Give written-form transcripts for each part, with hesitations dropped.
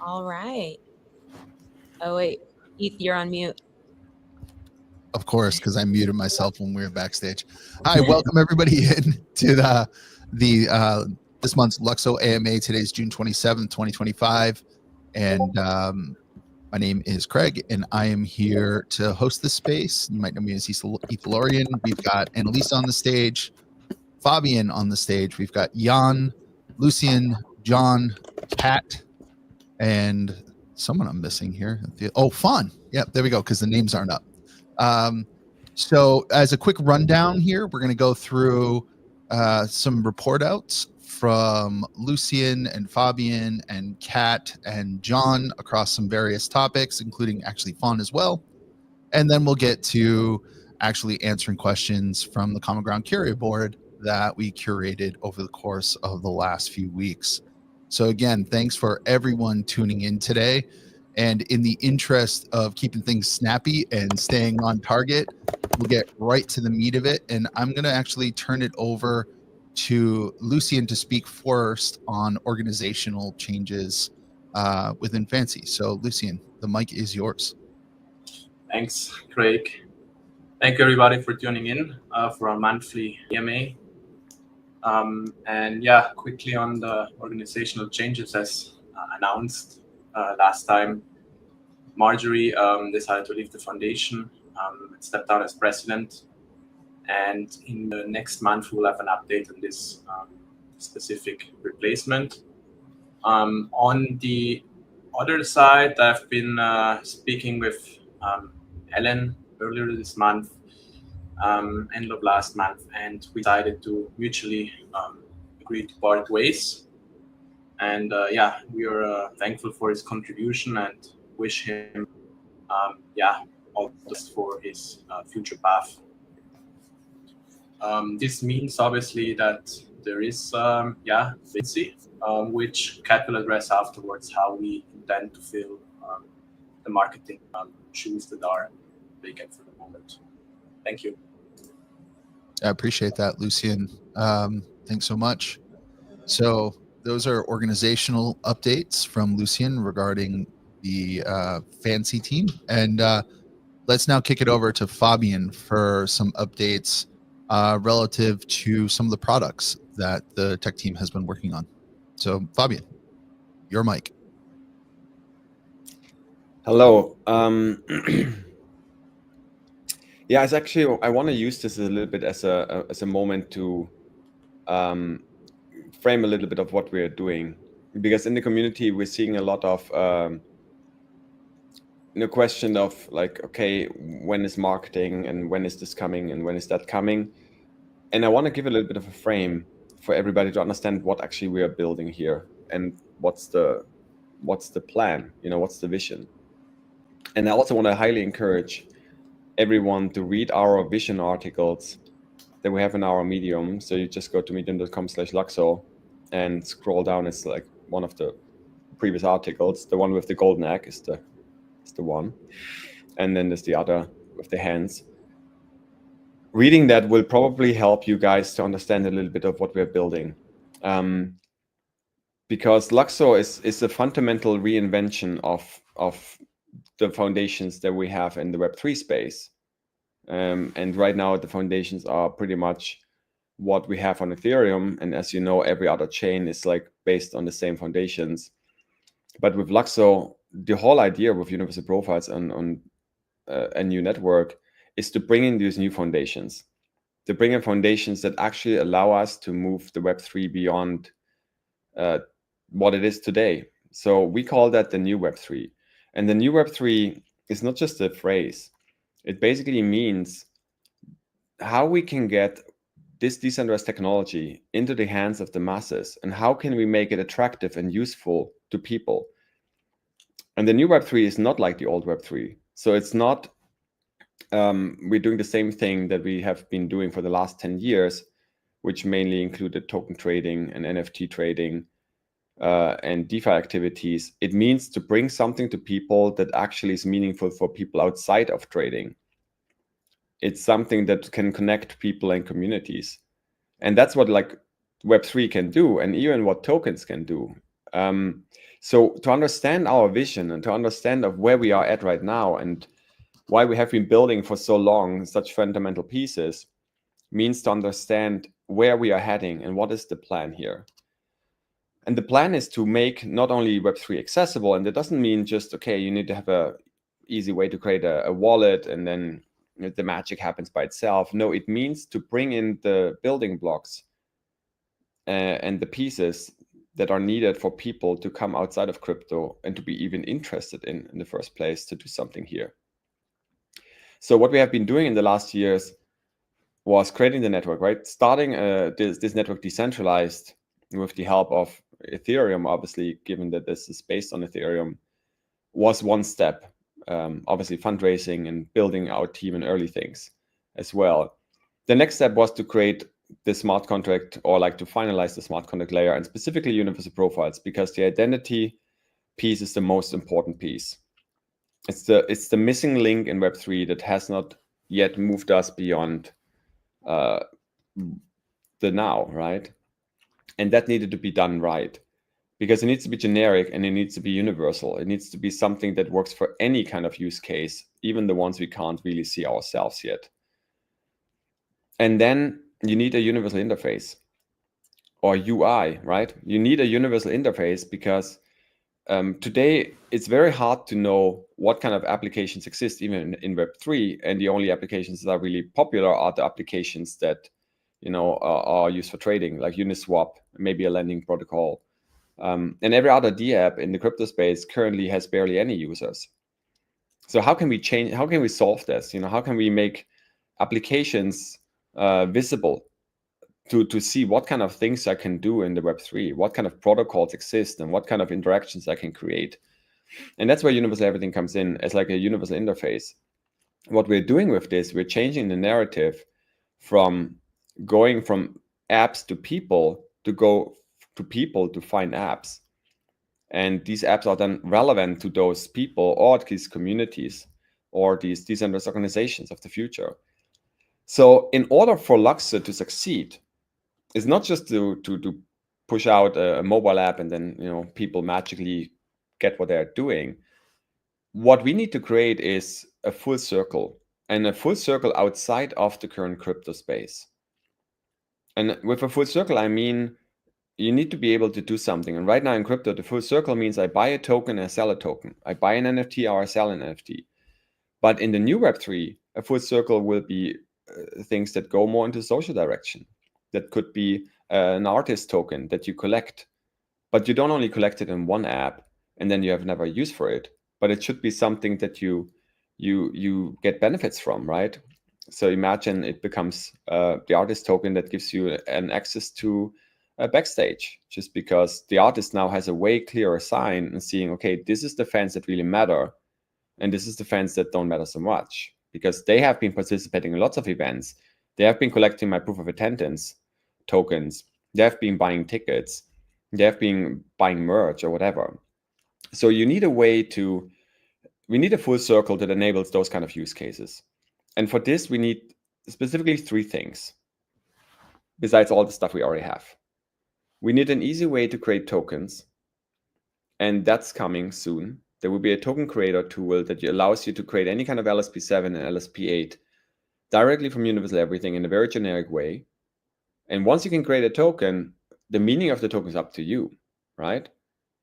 All right. Oh, wait. Heath, you're on mute. Of course, because I muted myself when we were backstage. Hi, welcome everybody in to the this month's LUKSO AMA. Today's June 27th, 2025. And my name is Craig, and I am here to host this space. You might know me as Ethelorian. We've got Annalisa on the stage, Fabian on the stage. We've got Jan, Lucian, John, Kat, and someone I'm missing here. Oh, Fawn. Yep, there we go, because the names aren't up. So as a quick rundown here, we're going to go through some report outs from Lucian and Fabian and Kat and John across some various topics, including actually Fawn as well. And then we'll get to actually answering questions from the Common Ground Curio Board that we curated over the course of the last few weeks. So again, thanks for everyone tuning in today. And in the interest of keeping things snappy and staying on target, we'll get right to the meat of it. And I'm going to actually turn it over to Lucian to speak first on organizational changes within FNCE. So Lucian, the mic is yours. Thanks, Craig. Thank you everybody for tuning in for our monthly EMA. And yeah, quickly on the organizational changes as announced last time. Marjorie decided to leave the foundation, stepped down as president, and in the next month we'll have an update on this specific replacement. On the other side, I've been speaking with Ellen earlier this month, end of last month, and we decided to mutually agree to part ways. And yeah, we are thankful for his contribution and wish him yeah, all the best for his future path. This means obviously that there is yeah, vacancy, which Kat will address afterwards, how we intend to fill the marketing shoes that are vacant for the moment. Thank you. I appreciate that, Lucian. Thanks so much. So those are organizational updates from Lucian regarding the FNCE team. And let's now kick it over to Fabian for some updates relative to some of the products that the tech team has been working on. So Fabian, your mic. Hello. Yeah, it's actually, I want to use this a little bit as a moment to frame a little bit of what we're doing, because in the community we're seeing a lot of question of like, okay, when is marketing and when is this coming and when is that coming? And I want to give a little bit of a frame for everybody to understand what actually we are building here and what's the plan, what's the vision. And I also want to highly encourage everyone to read our vision articles that we have in our Medium. So you just go to medium.com/LUKSO and scroll down. It's like one of the previous articles. The one with the golden egg is the one. And then there's the other with the hands. Reading that will probably help you guys to understand a little bit of what we're building. Because LUKSO is a fundamental reinvention of the foundations that we have in the Web3 space. And right now, the foundations are pretty much what we have on Ethereum. And as you know, every other chain is like based on the same foundations. But with LUKSO, the whole idea with universal profiles on a new network is to bring in these new foundations, to bring in foundations that actually allow us to move the Web3 beyond what it is today. So we call that the new Web3. And the new Web3 is not just a phrase. It basically means how we can get this decentralized technology into the hands of the masses, and how can we make it attractive and useful to people. And the new Web3 is not like the old Web3. So it's not, we're doing the same thing that we have been doing for the last 10 years, which mainly included token trading and NFT trading and DeFi activities. It means to bring something to people that actually is meaningful for people outside of trading. It's something that can connect people and communities. And that's what like Web3 can do, and even what tokens can do. So to understand our vision and to understand of where we are at right now and why we have been building for so long such fundamental pieces means to understand where we are heading and what is the plan here. And the plan is to make not only Web3 accessible, and that doesn't mean just, okay, you need to have a easy way to create a wallet and then the magic happens by itself. No, it means to bring in the building blocks and the pieces that are needed for people to come outside of crypto and to be even interested in the first place to do something here. So what we have been doing in the last years was creating the network, right? Starting this network decentralized with the help of Ethereum, obviously, given that this is based on Ethereum, was one step. Obviously, fundraising and building our team and early things as well. The next step was to create the smart contract, or like to finalize the smart contract layer, and specifically universal profiles, because the identity piece is the most important piece. It's the missing link in Web3 that has not yet moved us beyond the now, right? And that needed to be done right, because it needs to be generic and it needs to be universal. It needs to be something that works for any kind of use case, even the ones we can't really see ourselves yet. And then you need a universal interface, or UI, right? You need a universal interface because today it's very hard to know what kind of applications exist even in Web3, and the only applications that are really popular are the applications that are used for trading, like Uniswap, maybe a lending protocol. And every other DApp in the crypto space currently has barely any users. So how can we change? How can we solve this? How can we make applications visible to see what kind of things I can do in the Web3, what kind of protocols exist, and what kind of interactions I can create? And that's where universal everything comes in as like a universal interface. What we're doing with this, we're changing the narrative from going from apps to people to go to people to find apps. And these apps are then relevant to those people or these communities or these decentralized organizations of the future. So in order for LUKSO to succeed, it's not just to push out a mobile app and then people magically get what they're doing. What we need to create is a full circle, and a full circle outside of the current crypto space. And with a full circle, I mean, you need to be able to do something. And right now in crypto, the full circle means I buy a token and I sell a token. I buy an NFT or I sell an NFT. But in the new Web3, a full circle will be things that go more into social direction. That could be an artist token that you collect, but you don't only collect it in one app and then you have never use for it. but it should be something that you get benefits from, right? So imagine it becomes the artist token that gives you an access to backstage, just because the artist now has a way clearer sign and seeing, okay, this is the fans that really matter, and this is the fans that don't matter so much, because they have been participating in lots of events. They have been collecting my proof of attendance tokens. They have been buying tickets. They have been buying merch or whatever. So you need a way to, we need a full circle that enables those kind of use cases. And for this, we need specifically 3 things, besides all the stuff we already have. We need an easy way to create tokens, and that's coming soon. There will be a token creator tool that allows you to create any kind of LSP7 and LSP8 directly from Universal Everything in a very generic way. And once you can create a token, the meaning of the token is up to you, right?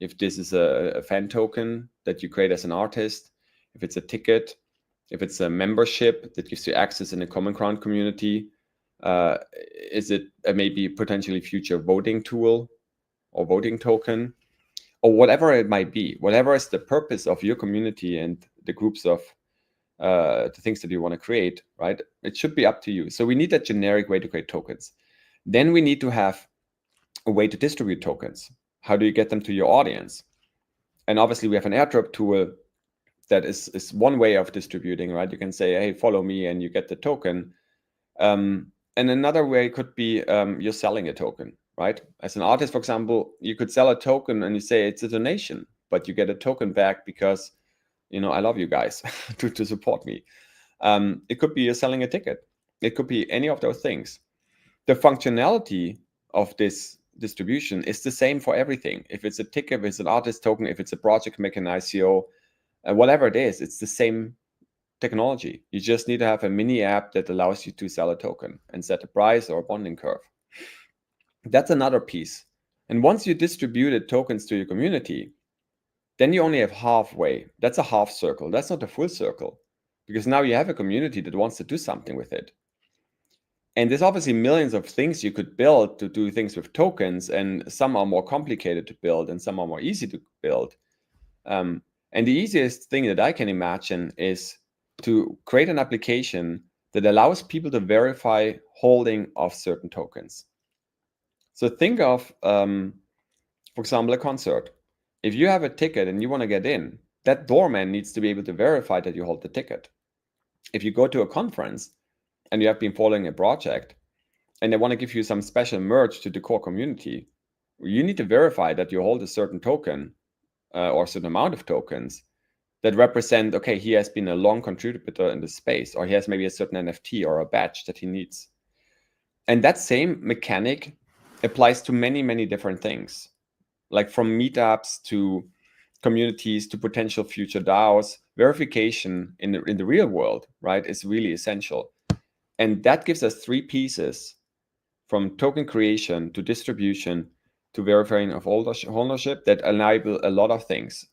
If this is a fan token that you create as an artist, if it's a ticket, if it's a membership that gives you access in a Common Ground community, is it maybe potentially future voting tool or voting token, or whatever it might be, whatever is the purpose of your community and the groups of the things that you want to create, right? It should be up to you. So we need a generic way to create tokens. Then we need to have a way to distribute tokens. How do you get them to your audience? And obviously we have an airdrop tool that is one way of distributing, right? You can say, hey, follow me and you get the token. And another way could be you're selling a token, right? As an artist, for example, you could sell a token and you say it's a donation, but you get a token back because, you know, I love you guys to support me. It could be you're selling a ticket. It could be any of those things. The functionality of this distribution is the same for everything. If it's a ticket, if it's an artist token, if it's a project making ICO, whatever it is, it's the same technology. You just need to have a mini app that allows you to sell a token and set a price or a bonding curve. That's another piece. And once you distributed tokens to your community, then you only have halfway. That's a half circle. That's not a full circle, because now you have a community that wants to do something with it. And there's obviously millions of things you could build to do things with tokens, and some are more complicated to build and some are more easy to build. And the easiest thing that I can imagine is to create an application that allows people to verify holding of certain tokens. So think of, for example, a concert. If you have a ticket and you want to get in, that doorman needs to be able to verify that you hold the ticket. If you go to a conference and you have been following a project and they want to give you some special merch to the core community, you need to verify that you hold a certain token or a certain amount of tokens that represent, okay, he has been a long contributor in the space, or he has maybe a certain NFT or a badge that he needs. And that same mechanic applies to many, many different things, like from meetups to communities to potential future DAOs. Verification in the real world, right, is really essential. And that gives us 3 pieces, from token creation to distribution to verifying of ownership, that enable a lot of things.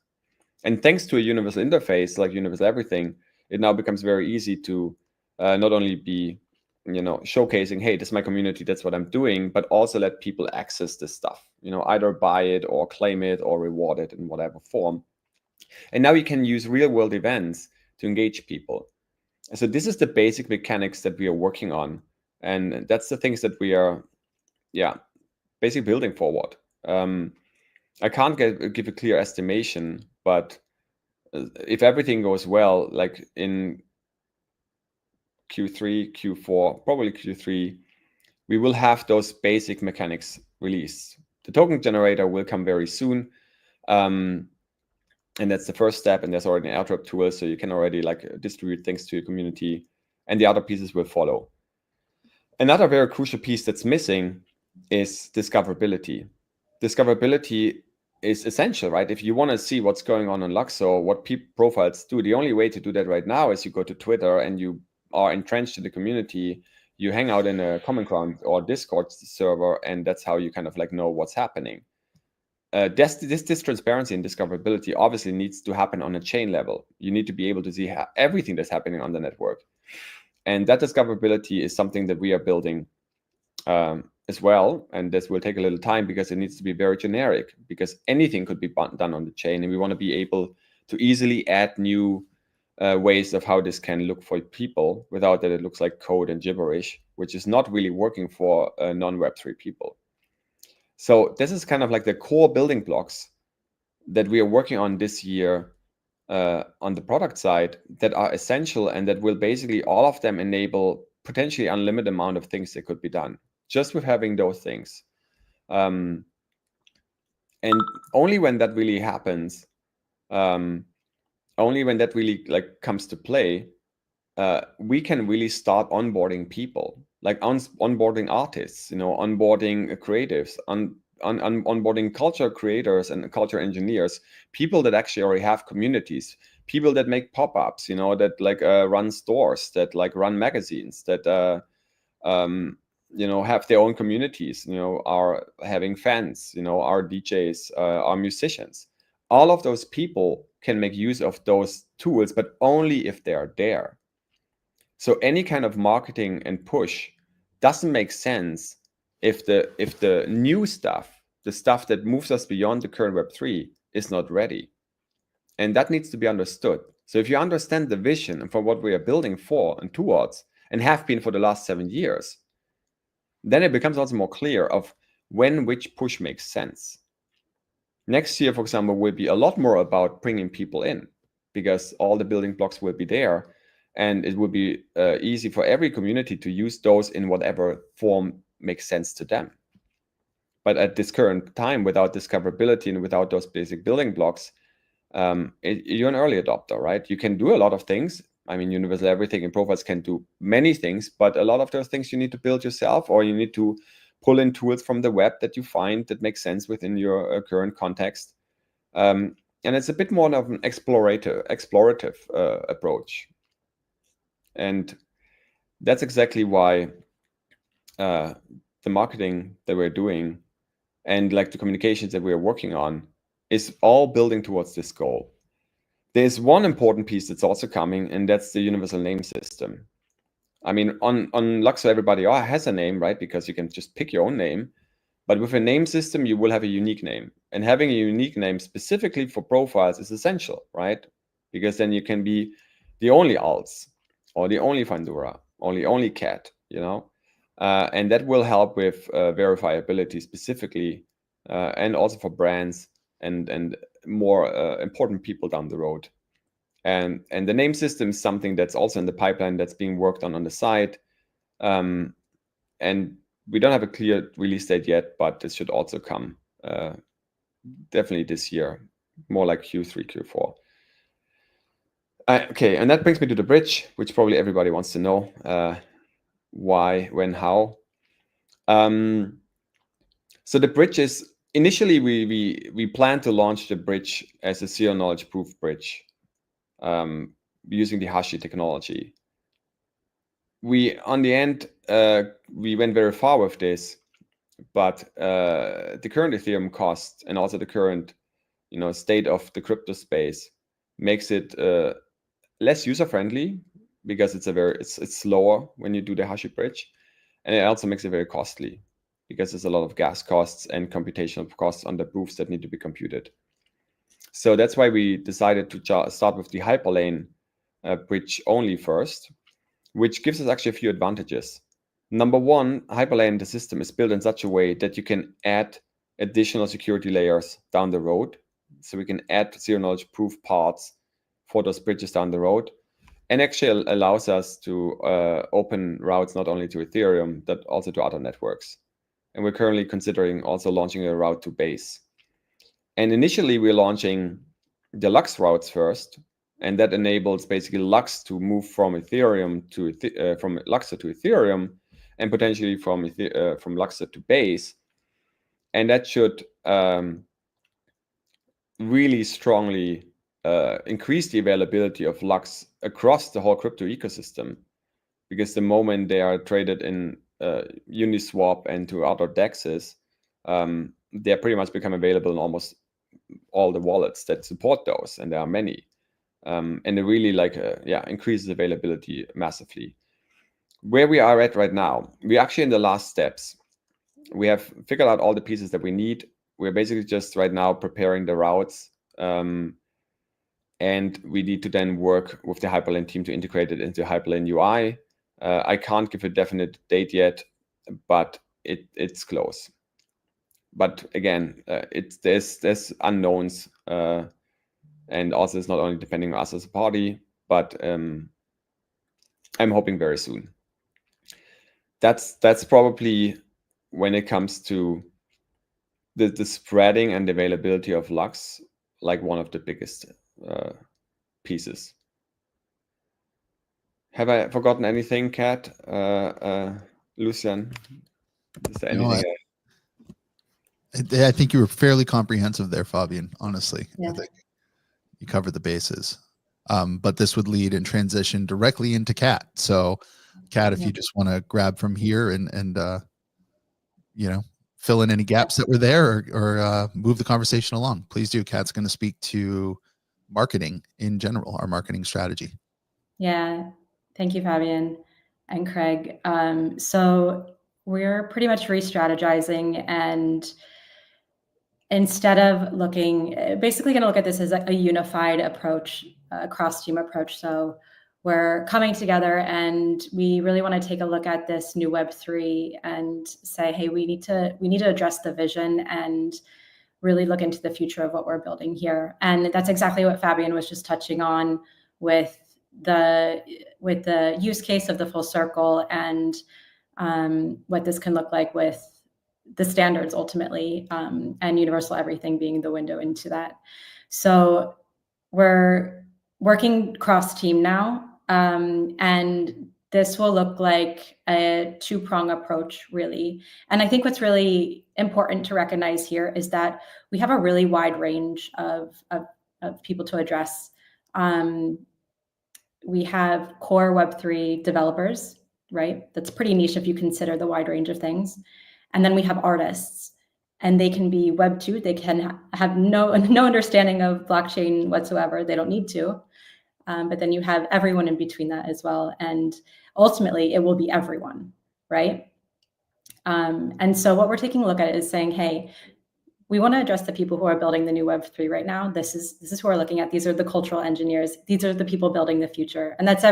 And thanks to a universal interface like Universal Everything, it now becomes very easy to not only be, showcasing, hey, this is my community, that's what I'm doing, but also let people access this stuff, either buy it or claim it or reward it in whatever form. And now you can use real world events to engage people. So this is the basic mechanics that we are working on. And that's the things that we are, basically building forward. I can't give a clear estimation, but if everything goes well, like in Q3, Q4, probably Q3, we will have those basic mechanics released. The token generator will come very soon. And that's the first step. And there's already an airdrop tool, so you can already distribute things to your community, and the other pieces will follow. Another very crucial piece that's missing is discoverability. Discoverability is essential, right? If you want to see what's going on in LUKSO, what profiles do, the only way to do that right now is you go to Twitter and you are entrenched in the community. You hang out in a Common Ground or Discord server, and that's how you kind of know what's happening. This transparency and discoverability obviously needs to happen on a chain level. You need to be able to see everything that's happening on the network. And that discoverability is something that we are building as well. And this will take a little time because it needs to be very generic, because anything could be done on the chain. And we want to be able to easily add new ways of how this can look for people without that it looks like code and gibberish, which is not really working for non-Web3 people. So this is kind of like the core building blocks that we are working on this year on the product side that are essential, and that will basically all of them enable potentially unlimited amount of things that could be done just with having those things. And only when that really happens, only when that really like comes to play, we can really start onboarding people, like onboarding artists, onboarding creatives, onboarding culture creators and culture engineers, people that actually already have communities, people that make pop-ups, that like run stores, that like run magazines, that have their own communities, are having fans, are DJs, are musicians. All of those people can make use of those tools, but only if they are there. So any kind of marketing and push doesn't make sense if the new stuff, the stuff that moves us beyond the current Web3, is not ready. And that needs to be understood. So if you understand the vision and for what we are building for and towards, and have been for the last 7 years, then it becomes also more clear of when which push makes sense. Next year, for example, will be a lot more about bringing people in, because all the building blocks will be there, and it will be easy for every community to use those in whatever form makes sense to them. But at this current time, without discoverability and without those basic building blocks, you're an early adopter, right? You can do a lot of things. I mean, Universal Everything and Profiles can do many things, but a lot of those things you need to build yourself, or you need to pull in tools from the web that you find that make sense within your current context. And it's a bit more of an explorative approach. And that's exactly why the marketing that we're doing and like the communications that we're working on is all building towards this goal. There's one important piece that's also coming, and that's the universal name system. I mean, on LUKSO, everybody has a name, right? Because you can just pick your own name. But with a name system, you will have a unique name. And having a unique name specifically for profiles is essential, right? Because then you can be the only alts, or the only Fandura, or the only cat, and that will help with verifiability specifically, and also for brands and more important people down the road. And the name system is something that's also in the pipeline that's being worked on the side. And we don't have a clear release date yet, but this should also come definitely this year, more like Q3, Q4. Okay, and that brings me to the bridge, which probably everybody wants to know. Why, when, how. So the bridge is, initially we plan to launch the bridge as a zero knowledge proof bridge, using the Hashi technology. On the end, we went very far with this, but the current Ethereum cost and also the current, state of the crypto space makes it less user friendly, because it's slower when you do the Hashi bridge, and it also makes it very costly because there's a lot of gas costs and computational costs on the proofs that need to be computed. So that's why we decided to start with the Hyperlane bridge only first, which gives us actually a few advantages. Number one, Hyperlane, the system is built in such a way that you can add additional security layers down the road. So we can add zero knowledge proof parts for those bridges down the road, and actually allows us to open routes not only to Ethereum, but also to other networks. And we're currently considering also launching a route to Base. And initially we're launching the Lux routes first, and that enables basically Lux to move from Ethereum to from LUKSO to Ethereum, and potentially from LUKSO to Base. And that should really strongly increase the availability of Lux across the whole crypto ecosystem, because the moment they are traded in Uniswap and to other DEXs, they pretty much become available in almost all the wallets that support those, and there are many. And it really increases availability massively. Where we are at right now, we're actually in the last steps. We have figured out all the pieces that we need. We're basically just right now preparing the routes. And and we need to then work with the Hyperlane team to integrate it into Hyperlane UI. I can't give a definite date yet, but it's close. But again, there's unknowns, and also it's not only depending on us as a party, but I'm hoping very soon. That's probably, when it comes to the spreading and availability of Lux, like one of the biggest pieces. Have I forgotten anything, Kat? Lucian, is there anything? I think you were fairly comprehensive there, Fabian, honestly. Yeah. I think you covered the bases. But this would lead and transition directly into Kat. So Kat, if you just want to grab from here and you know, fill in any gaps that were there, or move the conversation along, please do. Kat's going to speak to marketing in general, our marketing strategy. Yeah, thank you, Fabian and Craig. So we're pretty much re-strategizing, and instead of looking, basically going to look at this as a unified approach, a cross-team approach. So we're coming together, and we really want to take a look at this new Web3 and say, hey, we need to address the vision and really look into the future of what we're building here. And that's exactly what Fabian was just touching on with the use case of the full circle, and what this can look like with the standards ultimately, and universal everything being the window into that. So we're working cross team now, and this will look like a two-prong approach, really. And I think what's really important to recognize here is that we have a really wide range of people to address. We have core Web3 developers, right? That's pretty niche if you consider the wide range of things. And then we have artists, and they can be Web 2. They can have no understanding of blockchain whatsoever. They don't need to. But then you have everyone in between that as well. And ultimately, it will be everyone, right? And so what we're taking a look at is saying, hey, we want to address the people who are building the new Web3 right now. This is who we're looking at. These are the cultural engineers. These are the people building the future. And that's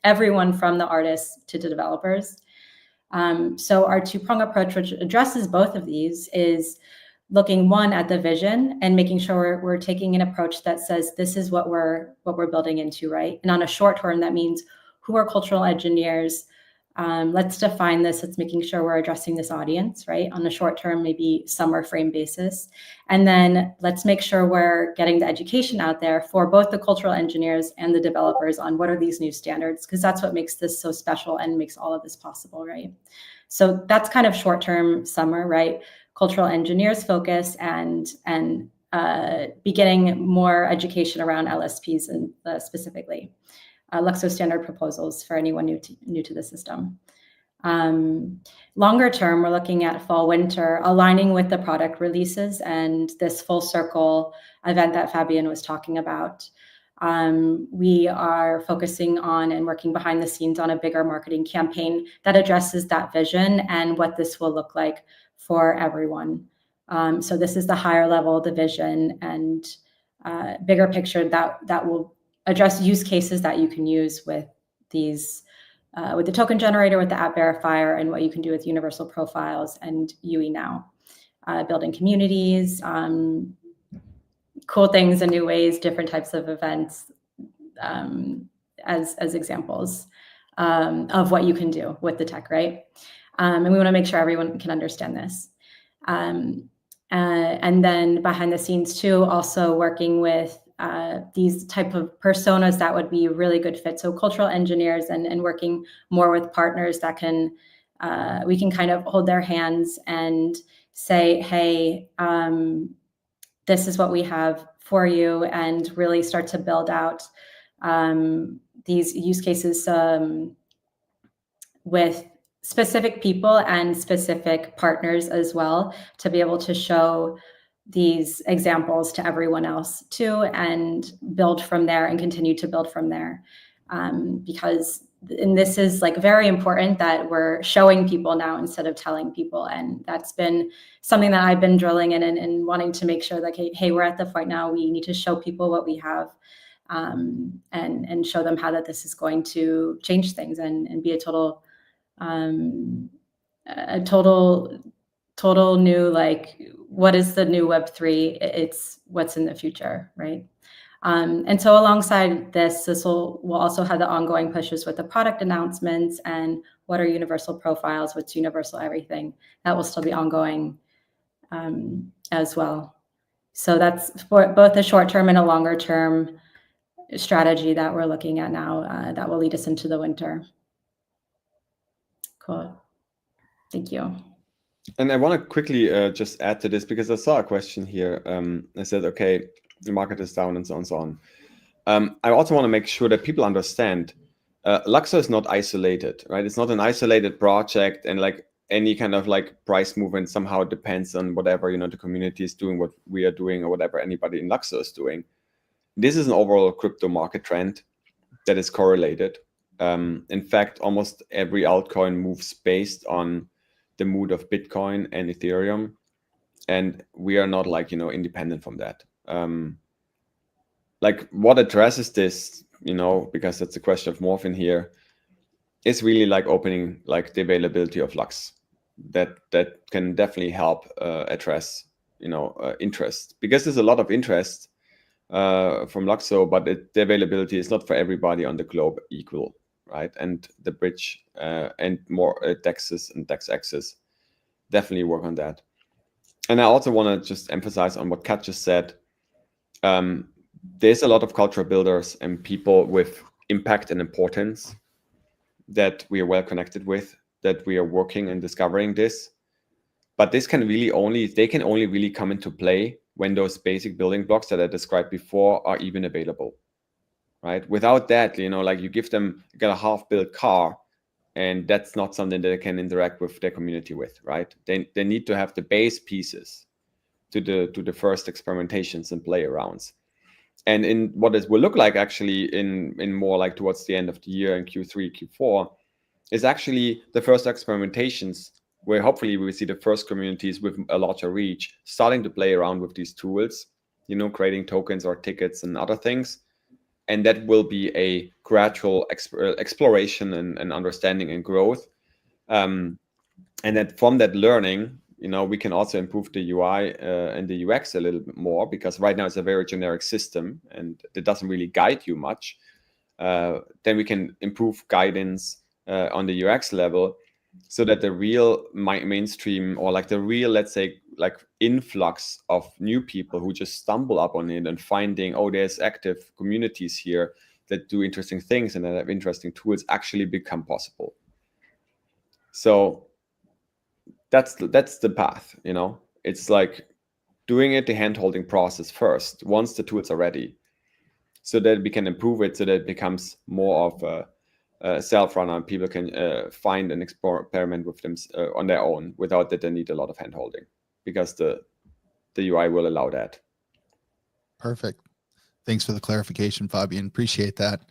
everyone from the artists to the developers. So our two-prong approach, which addresses both of these, is looking, one, at the vision and making sure we're taking an approach that says this is what we're building into, right? And on a short term, that means who are cultural engineers? Let's define this. Let's making sure we're addressing this audience, right? On a short term, maybe summer frame basis. And then let's make sure we're getting the education out there for both the cultural engineers and the developers on what are these new standards, because that's what makes this so special and makes all of this possible, right? So that's kind of short term summer, right? Cultural engineers focus and be getting more education around LSPs and specifically. LUKSO standard proposals for anyone new to the system. Longer term, we're looking at fall, winter, aligning with the product releases and this full circle event that Fabian was talking about. We are focusing on and working behind the scenes on a bigger marketing campaign that addresses that vision and what this will look like for everyone. So this is the higher level, the vision, and bigger picture that will address use cases that you can use with these, with the token generator, with the app verifier, and what you can do with universal profiles and UE now. Building communities, cool things in new ways, different types of events, as examples of what you can do with the tech, right? And we want to make sure everyone can understand this. And then behind the scenes too, also working with these type of personas that would be a really good fit. So cultural engineers and working more with partners that can, we can kind of hold their hands and say, hey, this is what we have for you, and really start to build out these use cases with specific people and specific partners as well, to be able to show these examples to everyone else too, and build from there and continue to build from there. Because, and this is like very important that we're showing people now instead of telling people. And that's been something that I've been drilling in and wanting to make sure that, hey, we're at the point now, we need to show people what we have. and show them how that this is going to change things and be a total new, like, what is the new Web3? It's what's in the future, right? And so alongside this will also have the ongoing pushes with the product announcements and what are universal profiles, what's universal everything. That will still be ongoing as well. So that's for both a short-term and a longer-term strategy that we're looking at now that will lead us into the winter. Cool. Thank you. And I want to quickly just add to this, because I saw a question here. I said, okay, the market is down and so on and so on. I also want to make sure that people understand LUKSO is not isolated, right? It's not an isolated project, and like any kind of like price movement somehow depends on whatever, the community is doing, what we are doing, or whatever anybody in LUKSO is doing. This is an overall crypto market trend that is correlated. In fact, almost every altcoin moves based on the mood of Bitcoin and Ethereum, and we are not like, independent from that. Like what addresses this, because that's a question of Morphin here, is really like opening like the availability of LUKS. That can definitely help address, interest, because there's a lot of interest from LUKSO, but the availability is not for everybody on the globe equal, right? And the bridge and more DEXs and DEX access definitely work on that. And I also want to just emphasize on what Kat just said. There's a lot of cultural builders and people with impact and importance that we are well connected with, that we are working and discovering this. But this can really they can only really come into play when those basic building blocks that I described before are even available, right? Without that, like you give them, you got a half-built car, and that's not something that they can interact with their community with, right? They need to have the base pieces to the first experimentations and play arounds. And in what it will look like actually in more like towards the end of the year in Q3, Q4, is actually the first experimentations where hopefully we will see the first communities with a larger reach starting to play around with these tools, creating tokens or tickets and other things. And that will be a gradual exploration and understanding and growth. And that from that learning, we can also improve the UI and the UX a little bit more, because right now it's a very generic system and it doesn't really guide you much. Then we can improve guidance on the UX level, so that the real mainstream, or like the real, let's say, like influx of new people who just stumble up on it and finding, oh, there's active communities here that do interesting things and that have interesting tools, actually become possible. So that's the path, It's like doing it the hand-holding process first, once the tools are ready, so that we can improve it, so that it becomes more of a self-runner, and people can find and experiment with them on their own without that they need a lot of hand-holding, because the UI will allow that. Perfect. Thanks for the clarification, Fabian. Appreciate that.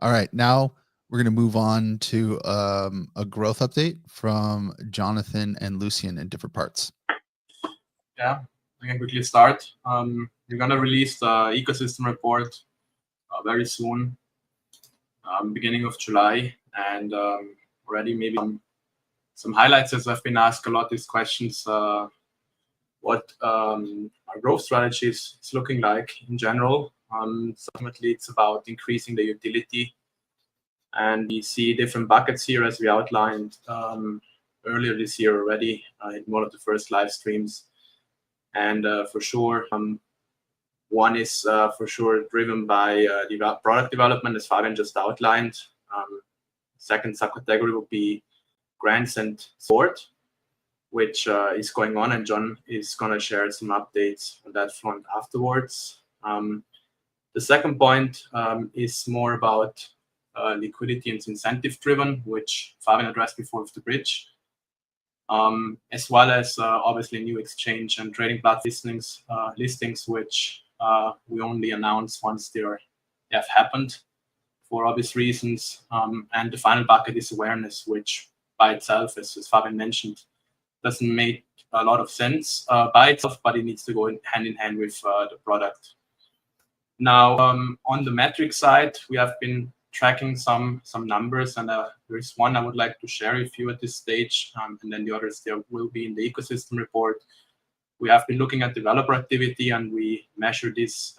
All right, now we're going to move on to a growth update from Jonathan and Lucian in different parts. Yeah, I can quickly start. We're going to release the ecosystem report very soon, beginning of July. And already maybe some highlights, as I've been asked a lot these questions, what our growth strategy is looking like in general. So ultimately, it's about increasing the utility. And we see different buckets here, as we outlined earlier this year already in one of the first live streams. And for sure, one is for sure driven by product development, as Fabian just outlined. Second subcategory will be grants and support, which is going on, and John is going to share some updates on that front afterwards. The second point is more about liquidity and incentive driven, which Fabian addressed before with the bridge, as well as obviously new exchange and trading platform listings, which we only announce once they have happened for obvious reasons. And the final bucket is awareness, which by itself, as Fabian mentioned, doesn't make a lot of sense by itself, but it needs to go hand in hand with the product. Now, on the metric side, we have been tracking some numbers, and there is one I would like to share with you at this stage, and then the others there will be in the ecosystem report. We have been looking at developer activity, and we measure this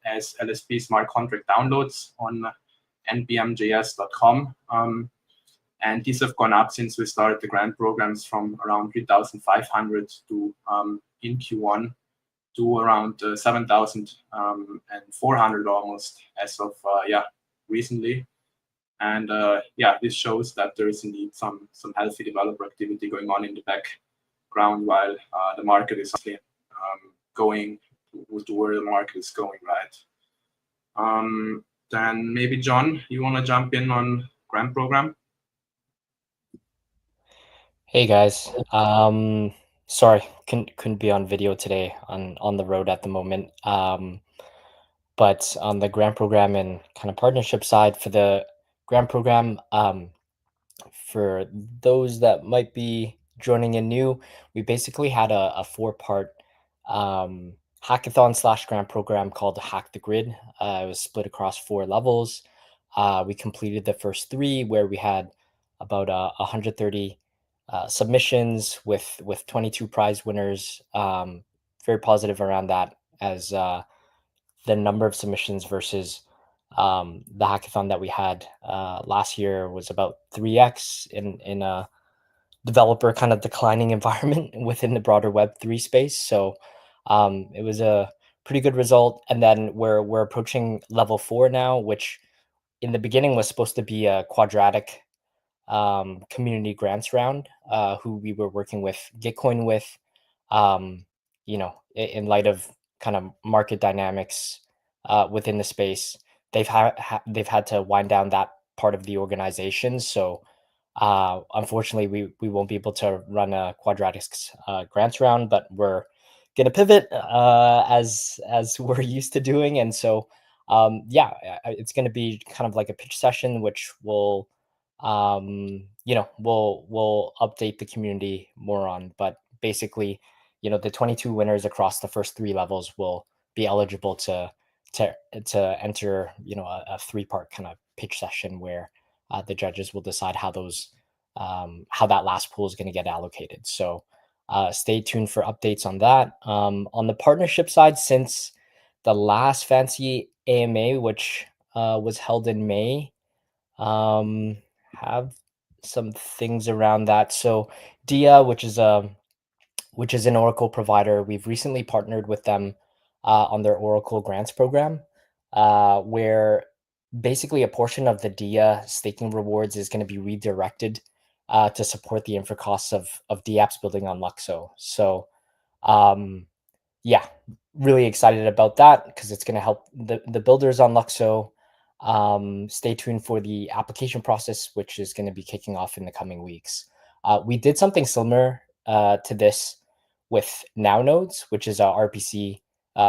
as LSP smart contract downloads on npmjs.com. And these have gone up since we started the grant programs from around 3,500 to in Q1 to around 7,400 almost as of recently. And this shows that there is indeed some healthy developer activity going on in the background while the market is going to where the market is going, right? Then maybe John, you want to jump in on grant program? Hey guys, sorry, couldn't be on video today, on the road at the moment. But on the grant program and kind of partnership side for the grant program, for those that might be joining in new, we basically had a four-part hackathon / grant program called Hack the Grid. It was split across 4 levels. We completed the first 3, where we had about 130 submissions with 22 prize winners. Very positive around that, as the number of submissions versus the hackathon that we had last year was about 3x in a developer kind of declining environment within the broader Web3 space. So it was a pretty good result. And then we're approaching level 4 now, which in the beginning was supposed to be a quadratic community grants round, who we were working with Gitcoin with, in light of kind of market dynamics within the space. They've had to wind down that part of the organization. So unfortunately, we won't be able to run a quadratics grants round, but we're going to pivot as we're used to doing. And so, it's going to be kind of like a pitch session, which will we'll update the community more on. But basically, the 22 winners across the first 3 levels will be eligible to enter, a 3-part kind of pitch session where the judges will decide how that last pool is going to get allocated. So stay tuned for updates on that. On the partnership side, since the last FNCE AMA, which was held in May, have some things around that. So Dia, which is an Oracle provider, we've recently partnered with them on their Oracle grants program, where basically a portion of the Dia staking rewards is going to be redirected to support the infra costs of dApps building on LUKSO. So really excited about that, because it's going to help the builders on LUKSO. Stay tuned for the application process, which is going to be kicking off in the coming weeks. We did something similar to this with NowNodes, which is our RPC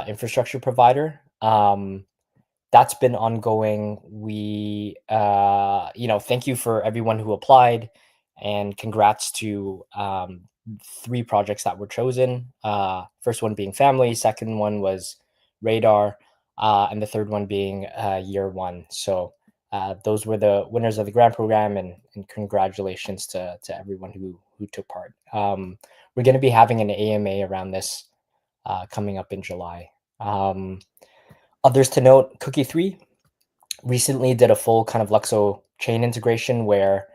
infrastructure provider. That's been ongoing. We, thank you for everyone who applied, and congrats to 3 projects that were chosen. First one being Family, second one was Radar, and the third one being Year One. So those were the winners of the grant program, and congratulations to everyone who took part. We're going to be having an AMA around this coming up in July. Others to note, Cookie 3 recently did a full kind of LUKSO chain integration where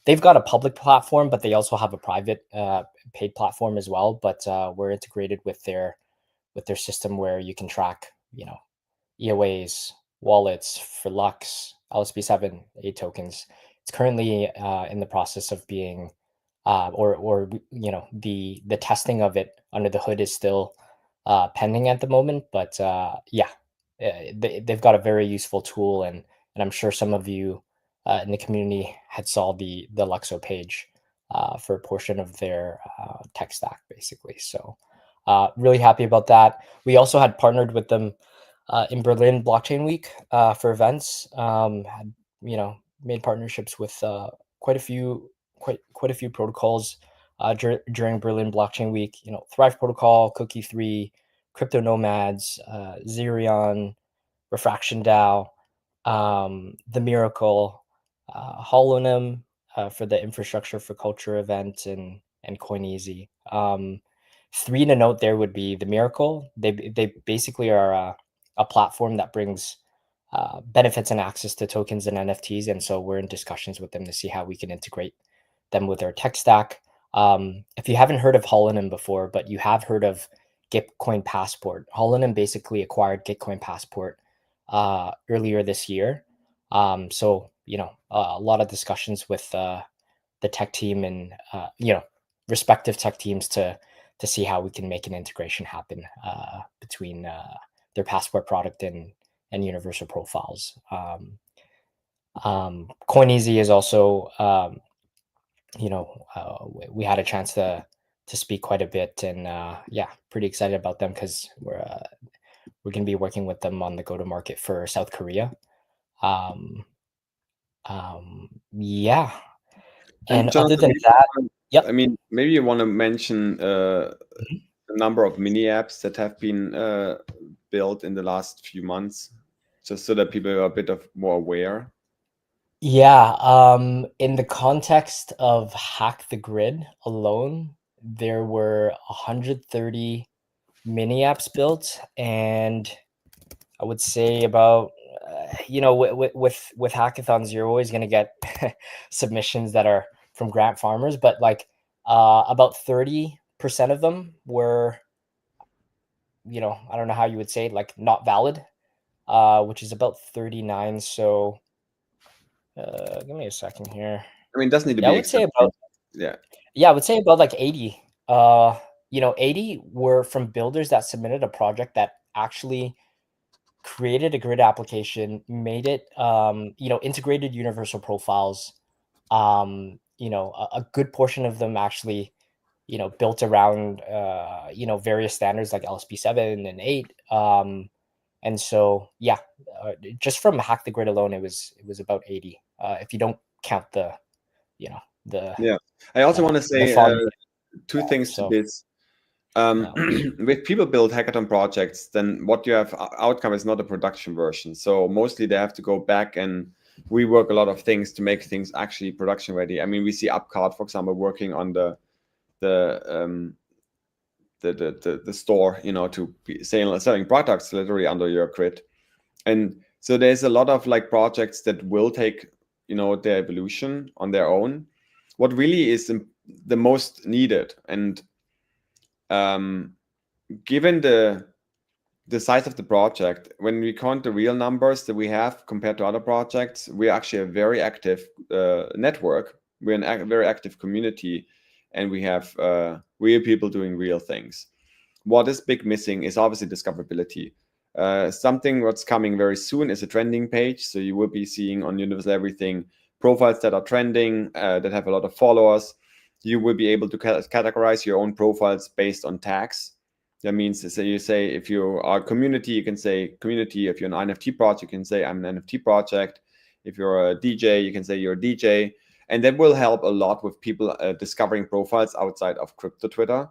they've got a public platform, but they also have a private paid platform as well. But we're integrated with their system, where you can track, EOAs, wallets for Lux, LSP7, 8 tokens. It's currently in the process of being, the testing of it under the hood is still pending at the moment. But they've got a very useful tool, and I'm sure some of you in the community had saw the LUKSO page for a portion of their tech stack, basically. So really happy about that. We also had partnered with them in Berlin Blockchain Week for events. Had made partnerships with quite a few protocols during Berlin Blockchain Week. Thrive Protocol, Cookie 3, Crypto Nomads, Zerion, Refraction DAO, the Miracle, Holonym for the Infrastructure for Culture event, and CoinEasy. 3 to note there would be the Miracle. They basically are a platform that brings benefits and access to tokens and NFTs, and so we're in discussions with them to see how we can integrate them with our tech stack. If you haven't heard of Holonym before, but you have heard of Gitcoin Passport, Holonym basically acquired Gitcoin Passport earlier this year. So a lot of discussions with the tech team and respective tech teams to see how we can make an integration happen between their Passport product and universal profiles. CoinEasy is also we had a chance to speak quite a bit, and pretty excited about them because we're going to be working with them on the go-to-market for South Korea. Yeah. And Jonathan, other than that, yep. I mean, maybe you want to mention a number of mini apps that have been built in the last few months, just so that people are a bit more aware. Yeah, in the context of Hack the Grid alone, there were 130 mini apps built, and I would say about with hackathons, you're always going to get submissions that are from grant farmers, but like about 30% of them were, I don't know how you would say it, like not valid, which is about 39. So give me a second here. I mean, it doesn't need to be. I would say about I would say about like 80. 80 were from builders that submitted a project that actually created a grid application, made it, integrated universal profiles. A good portion of them actually, built around, various standards like LSP 7 and 8. And so, just from Hack the Grid alone, it was about 80. If you don't count the. I also want to say two things to this. With people build hackathon projects, then what you have outcome is not a production version. So mostly they have to go back and rework a lot of things to make things actually production ready. I mean, we see Upcard, for example, working on the store, to be selling products literally under your grid. And so there's a lot of like projects that will take, their evolution on their own. What really is the most needed, and given the size of the project, when we count the real numbers that we have compared to other projects, we're actually a very active network. We're a very active community, and we have real people doing real things. What is big missing is obviously discoverability. Something what's coming very soon is a trending page. So you will be seeing on Universal Everything profiles that are trending, that have a lot of followers. You will be able to categorize your own profiles based on tags. That means, you say if you are a community, you can say community. If you're an NFT project, you can say I'm an NFT project. If you're a DJ, you can say you're a DJ. And that will help a lot with people discovering profiles outside of crypto Twitter.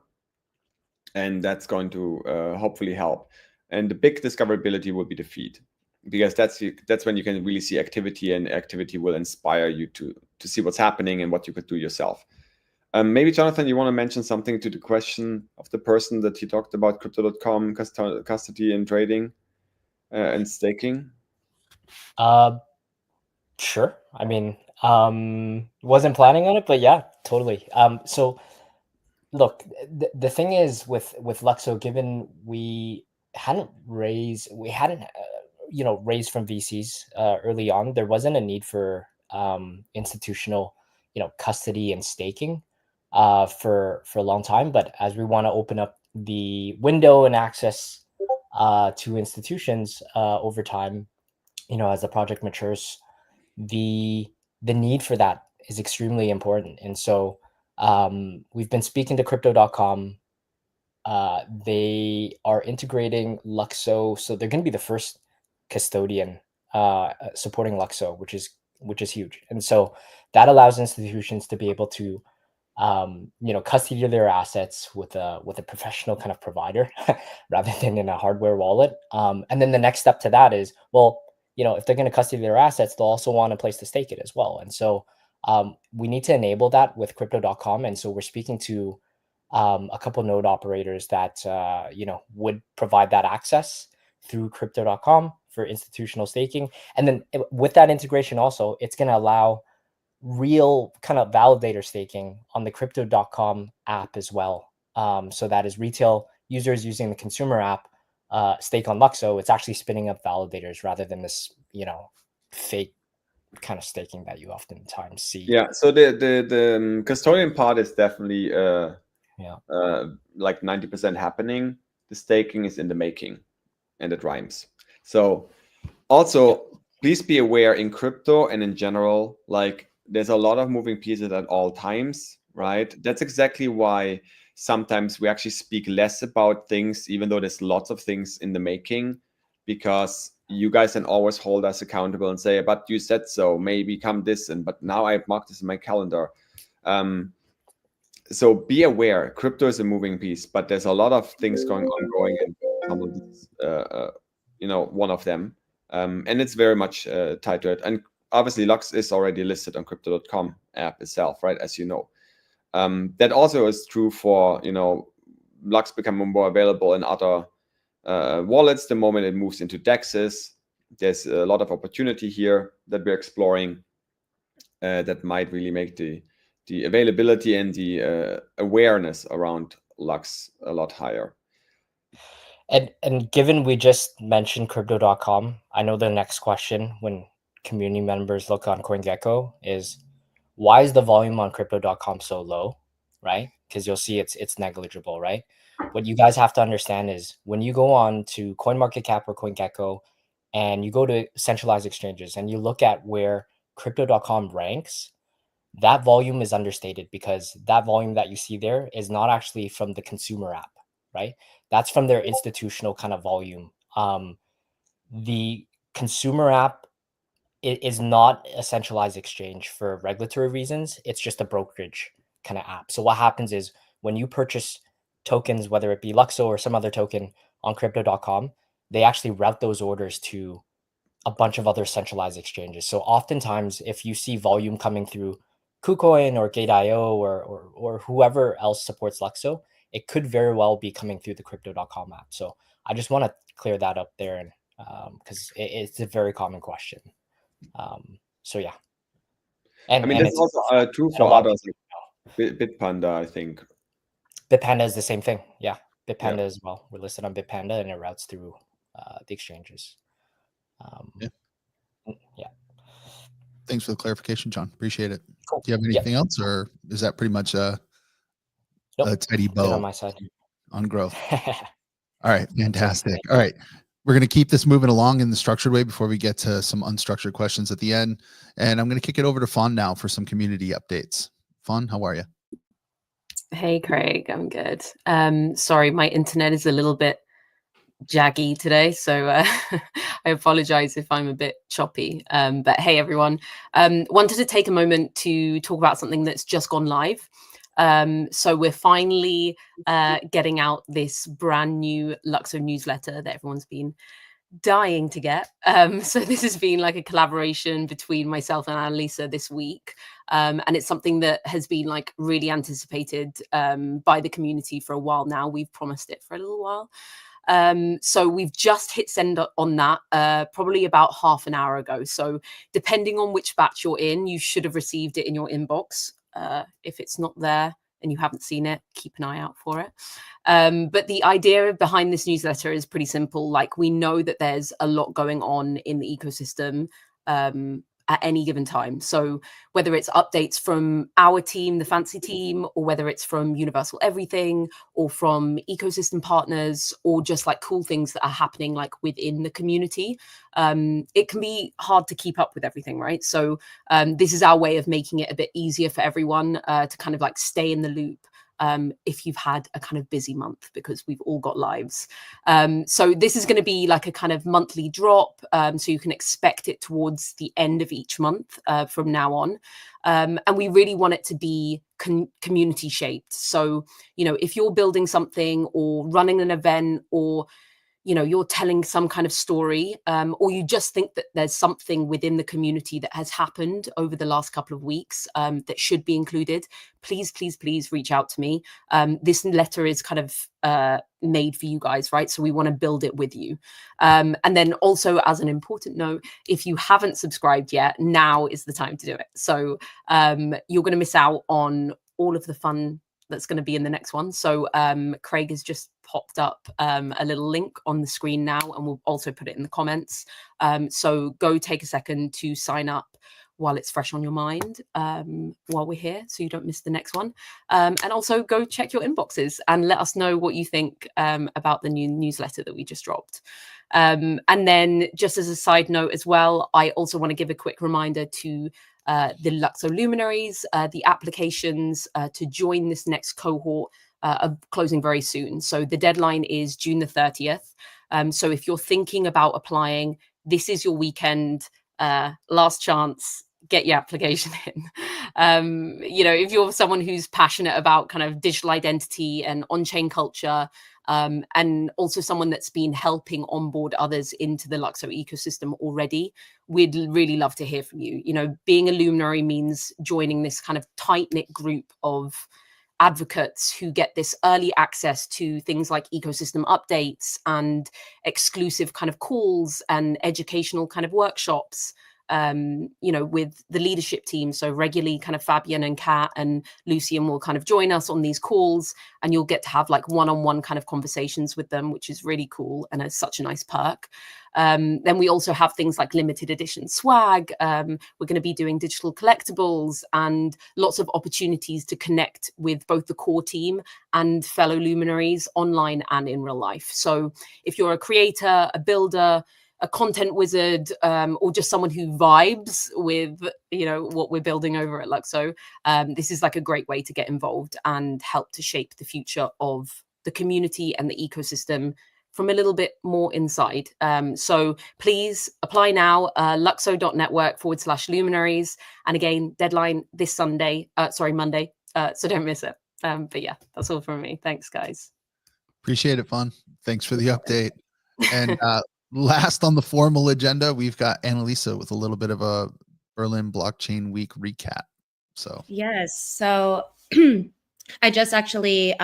And that's going to hopefully help. And the big discoverability will be the feed, because that's when you can really see activity, and activity will inspire you to see what's happening and what you could do yourself. Maybe, Jonathan, you want to mention something to the question of the person that he talked about, Crypto.com, custody and trading and staking? Sure. I mean, wasn't planning on it, but yeah, totally. So look, the thing is with LUKSO, given we hadn't raised from VCs early on, there wasn't a need for institutional, custody and staking for a long time. But as we want to open up the window and access to institutions over time, as the project matures, the need for that is extremely important. And so we've been speaking to crypto.com. They are integrating LUKSO, so they're going to be the first custodian supporting LUKSO, which is huge. And so that allows institutions to be able to custody their assets with a professional kind of provider rather than in a hardware wallet. And then the next step to that is, well, if they're going to custody their assets, they'll also want a place to stake it as well. And so we need to enable that with crypto.com. And so we're speaking to a couple node operators that would provide that access through crypto.com for institutional staking. And then with that integration also, it's going to allow real kind of validator staking on the crypto.com app as well. So that is retail users using the consumer app stake on LUKSO. It's actually spinning up validators rather than this, fake kind of staking that you oftentimes see. Yeah. So the custodian part is definitely like 90% happening. The staking is in the making, and it rhymes. So also, please be aware in crypto and in general, like there's a lot of moving pieces at all times, right? That's exactly why sometimes we actually speak less about things, even though there's lots of things in the making, because you guys can always hold us accountable and say, but you said so, maybe come this, but now I've marked this in my calendar. So be aware, crypto is a moving piece, but there's a lot of things going, and some of these, one of them. And it's very much tied to it. And obviously, Lux is already listed on crypto.com app itself, right? As you know. That also is true for, Lux becoming more available in other wallets the moment it moves into DEXs. There's a lot of opportunity here that we're exploring that might really make the availability and the awareness around Lux a lot higher. And given we just mentioned crypto.com, I know the next question when community members look on CoinGecko is, why is the volume on crypto.com so low, right? Because you'll see it's negligible, right? What you guys have to understand is when you go on to CoinMarketCap or CoinGecko and you go to centralized exchanges and you look at where crypto.com ranks, that volume is understated because that volume that you see there is not actually from the consumer app, right? That's from their institutional kind of volume. The consumer app is not a centralized exchange for regulatory reasons. It's just a brokerage kind of app. So what happens is when you purchase tokens, whether it be LUKSO or some other token on crypto.com, they actually route those orders to a bunch of other centralized exchanges. So oftentimes, if you see volume coming through KuCoin or Gate.io or whoever else supports LUKSO, it could very well be coming through the crypto.com app. So I just want to clear that up there, and because it's a very common question. So yeah, and I mean, that's also true for others. Bitpanda, I think. Bitpanda is the same thing. Yeah, Bitpanda as well. We're listed on Bitpanda, and it routes through the exchanges. Yeah. Thanks for the clarification, John. Appreciate it. Cool. Do you have anything else, or is that pretty much a tidy bow on my side on growth? All right, fantastic. All right, we're going to keep this moving along in the structured way before we get to some unstructured questions at the end. And I'm going to kick it over to Fawn now for some community updates. Fawn, how are you? Hey, Craig, I'm good. Sorry, my internet is a little bit jaggy today, so I apologize if I'm a bit choppy. But hey, everyone, wanted to take a moment to talk about something that's just gone live. So we're finally getting out this brand new LUKSO newsletter that everyone's been dying to get. So this has been like a collaboration between myself and Annalisa this week. And it's something that has been like really anticipated by the community for a while now. We've promised it for a little while. So we've just hit send on that probably about half an hour ago. So depending on which batch you're in, you should have received it in your inbox. If it's not there and you haven't seen it, keep an eye out for it. But the idea behind this newsletter is pretty simple. Like, we know that there's a lot going on in the ecosystem at any given time. So whether it's updates from our team, the FNCE team, or whether it's from Universal Everything or from ecosystem partners, or just like cool things that are happening like within the community, it can be hard to keep up with everything, right? So this is our way of making it a bit easier for everyone to kind of like stay in the loop if you've had a kind of busy month, because we've all got lives. So this is going to be like a kind of monthly drop. So you can expect it towards the end of each month from now on. And we really want it to be community shaped. So, you know, if you're building something or running an event, or you know, you're telling some kind of story, or you just think that there's something within the community that has happened over the last couple of weeks that should be included, please, please, please reach out to me. This letter is kind of made for you guys, right? So we want to build it with you. And then also, as an important note, if you haven't subscribed yet, now is the time to do it. So you're going to miss out on all of the fun that's going to be in the next one. So Craig has just popped up a little link on the screen now, and we'll also put it in the comments. So go take a second to sign up while it's fresh on your mind, while we're here, so you don't miss the next one. And also go check your inboxes and let us know what you think about the new newsletter that we just dropped. And then just as a side note as well, I also want to give a quick reminder to the LUKSO luminaries. The applications to join this next cohort are closing very soon. So the deadline is June the 30th. So if you're thinking about applying, this is your weekend, last chance, get your application in. You know, if you're someone who's passionate about kind of digital identity and on-chain culture, and also someone that's been helping onboard others into the LUKSO ecosystem already, we'd really love to hear from you. You know, being a luminary means joining this kind of tight-knit group of advocates who get this early access to things like ecosystem updates and exclusive kind of calls and educational kind of workshops, you know, with the leadership team. So regularly kind of Fabian and Kat and Lucian will kind of join us on these calls, and you'll get to have like one-on-one kind of conversations with them, which is really cool and is such a nice perk. Then we also have things like limited edition swag. We're going to be doing digital collectibles and lots of opportunities to connect with both the core team and fellow luminaries online and in real life. So if you're a creator, a builder, a content wizard, or just someone who vibes with, you know, what we're building over at LUKSO, this is like a great way to get involved and help to shape the future of the community and the ecosystem from a little bit more inside. So please apply now, luxo.network/luminaries. And again, deadline this Monday. So don't miss it. But yeah, that's all from me. Thanks, guys. Appreciate it, Fawn. Thanks for the update. And last on the formal agenda, we've got Annalisa with a little bit of a Berlin Blockchain Week recap. So yes, so I just actually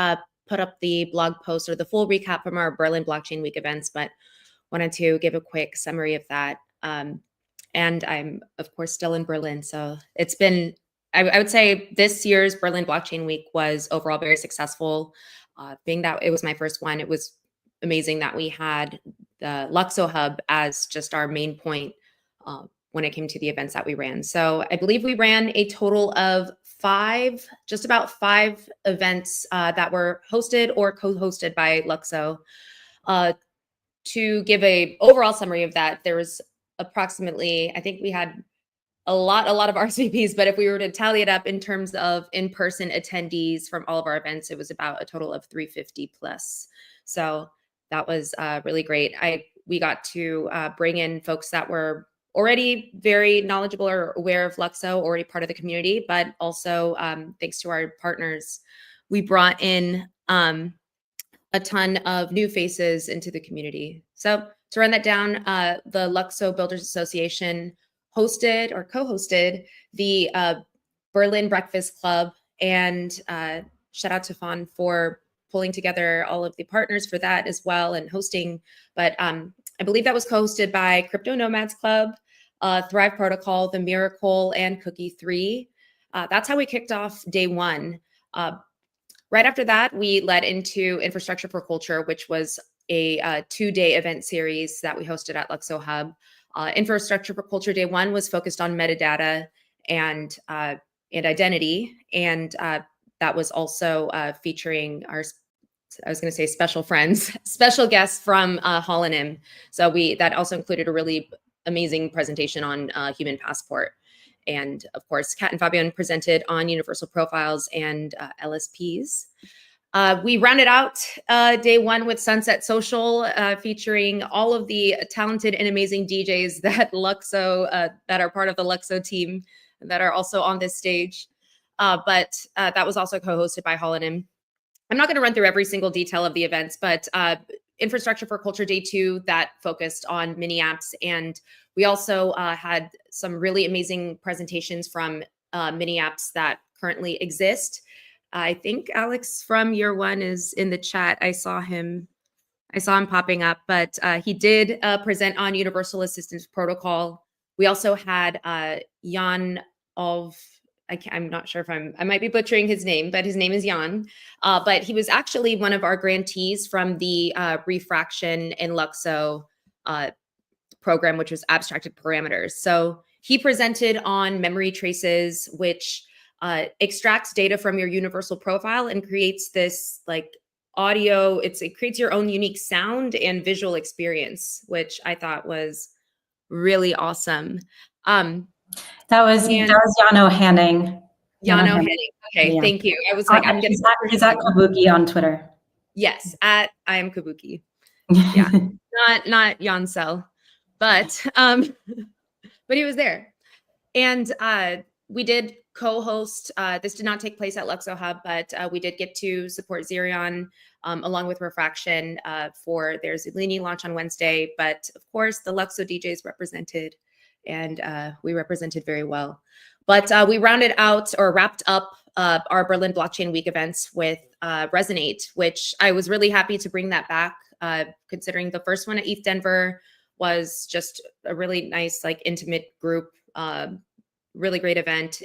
put up the blog post or the full recap from our Berlin Blockchain Week events, but wanted to give a quick summary of that. And I'm, of course, still in Berlin. So it's been, I would say this year's Berlin Blockchain Week was overall very successful. Being that it was my first one, it was amazing that we had the LUKSO Hub as just our main point when it came to the events that we ran. So I believe we ran a total of just about five events that were hosted or co-hosted by LUKSO. To give a overall summary of that, there was approximately, I think we had a lot of RSVPs, but if we were to tally it up in terms of in-person attendees from all of our events, it was about a total of 350 plus. So that was really great. We got to bring in folks that were already very knowledgeable or aware of LUKSO, already part of the community, but also thanks to our partners, we brought in a ton of new faces into the community. So to run that down, the LUKSO Builders Association hosted or co-hosted the Berlin Breakfast Club, and shout out to Fawn for pulling together all of the partners for that as well and hosting. But I believe that was co-hosted by Crypto Nomads Club, Thrive Protocol, The Miracle, and Cookie 3. That's how we kicked off day one. Right after that, we led into Infrastructure for Culture, which was a 2-day event series that we hosted at LUKSO Hub. Infrastructure for Culture Day 1 was focused on metadata and identity, and that was also featuring our, I was going to say special friends, special guests from Holonym. So that also included a really amazing presentation on Human Passport. And of course, Kat and Fabian presented on universal profiles and LSPs. We rounded out day one with Sunset Social, featuring all of the talented and amazing DJs that LUKSO, that are part of the LUKSO team, that are also on this stage. But that was also co-hosted by Holonym. I'm not going to run through every single detail of the events, but Infrastructure for Culture Day 2 that focused on mini apps. And we also had some really amazing presentations from mini apps that currently exist. I think Alex from year one is in the chat. I saw him popping up, but he did present on Universal Assistance Protocol. We also had Jan of, I'm not sure if I might be butchering his name, but his name is Jan. But he was actually one of our grantees from the Refraction and LUKSO program, which was abstracted parameters. So he presented on memory traces, which extracts data from your universal profile and creates this like audio. It creates your own unique sound and visual experience, which I thought was really awesome. That was Jano Hanning. Jano Hanning. Okay, yeah. Thank you. I was like, I'm getting. He's at Kabuki on Twitter. Yes, I am Kabuki. Yeah, not Jansel, but he was there, and we did co-host. This did not take place at LUKSO Hub, but we did get to support Xerion along with Refraction for their Zuglini launch on Wednesday. But of course, the LUKSO DJs represented. And we represented very well. But we wrapped up our Berlin Blockchain Week events with Resonate, which I was really happy to bring that back, considering the first one at ETH Denver was just a really nice, like intimate group, really great event.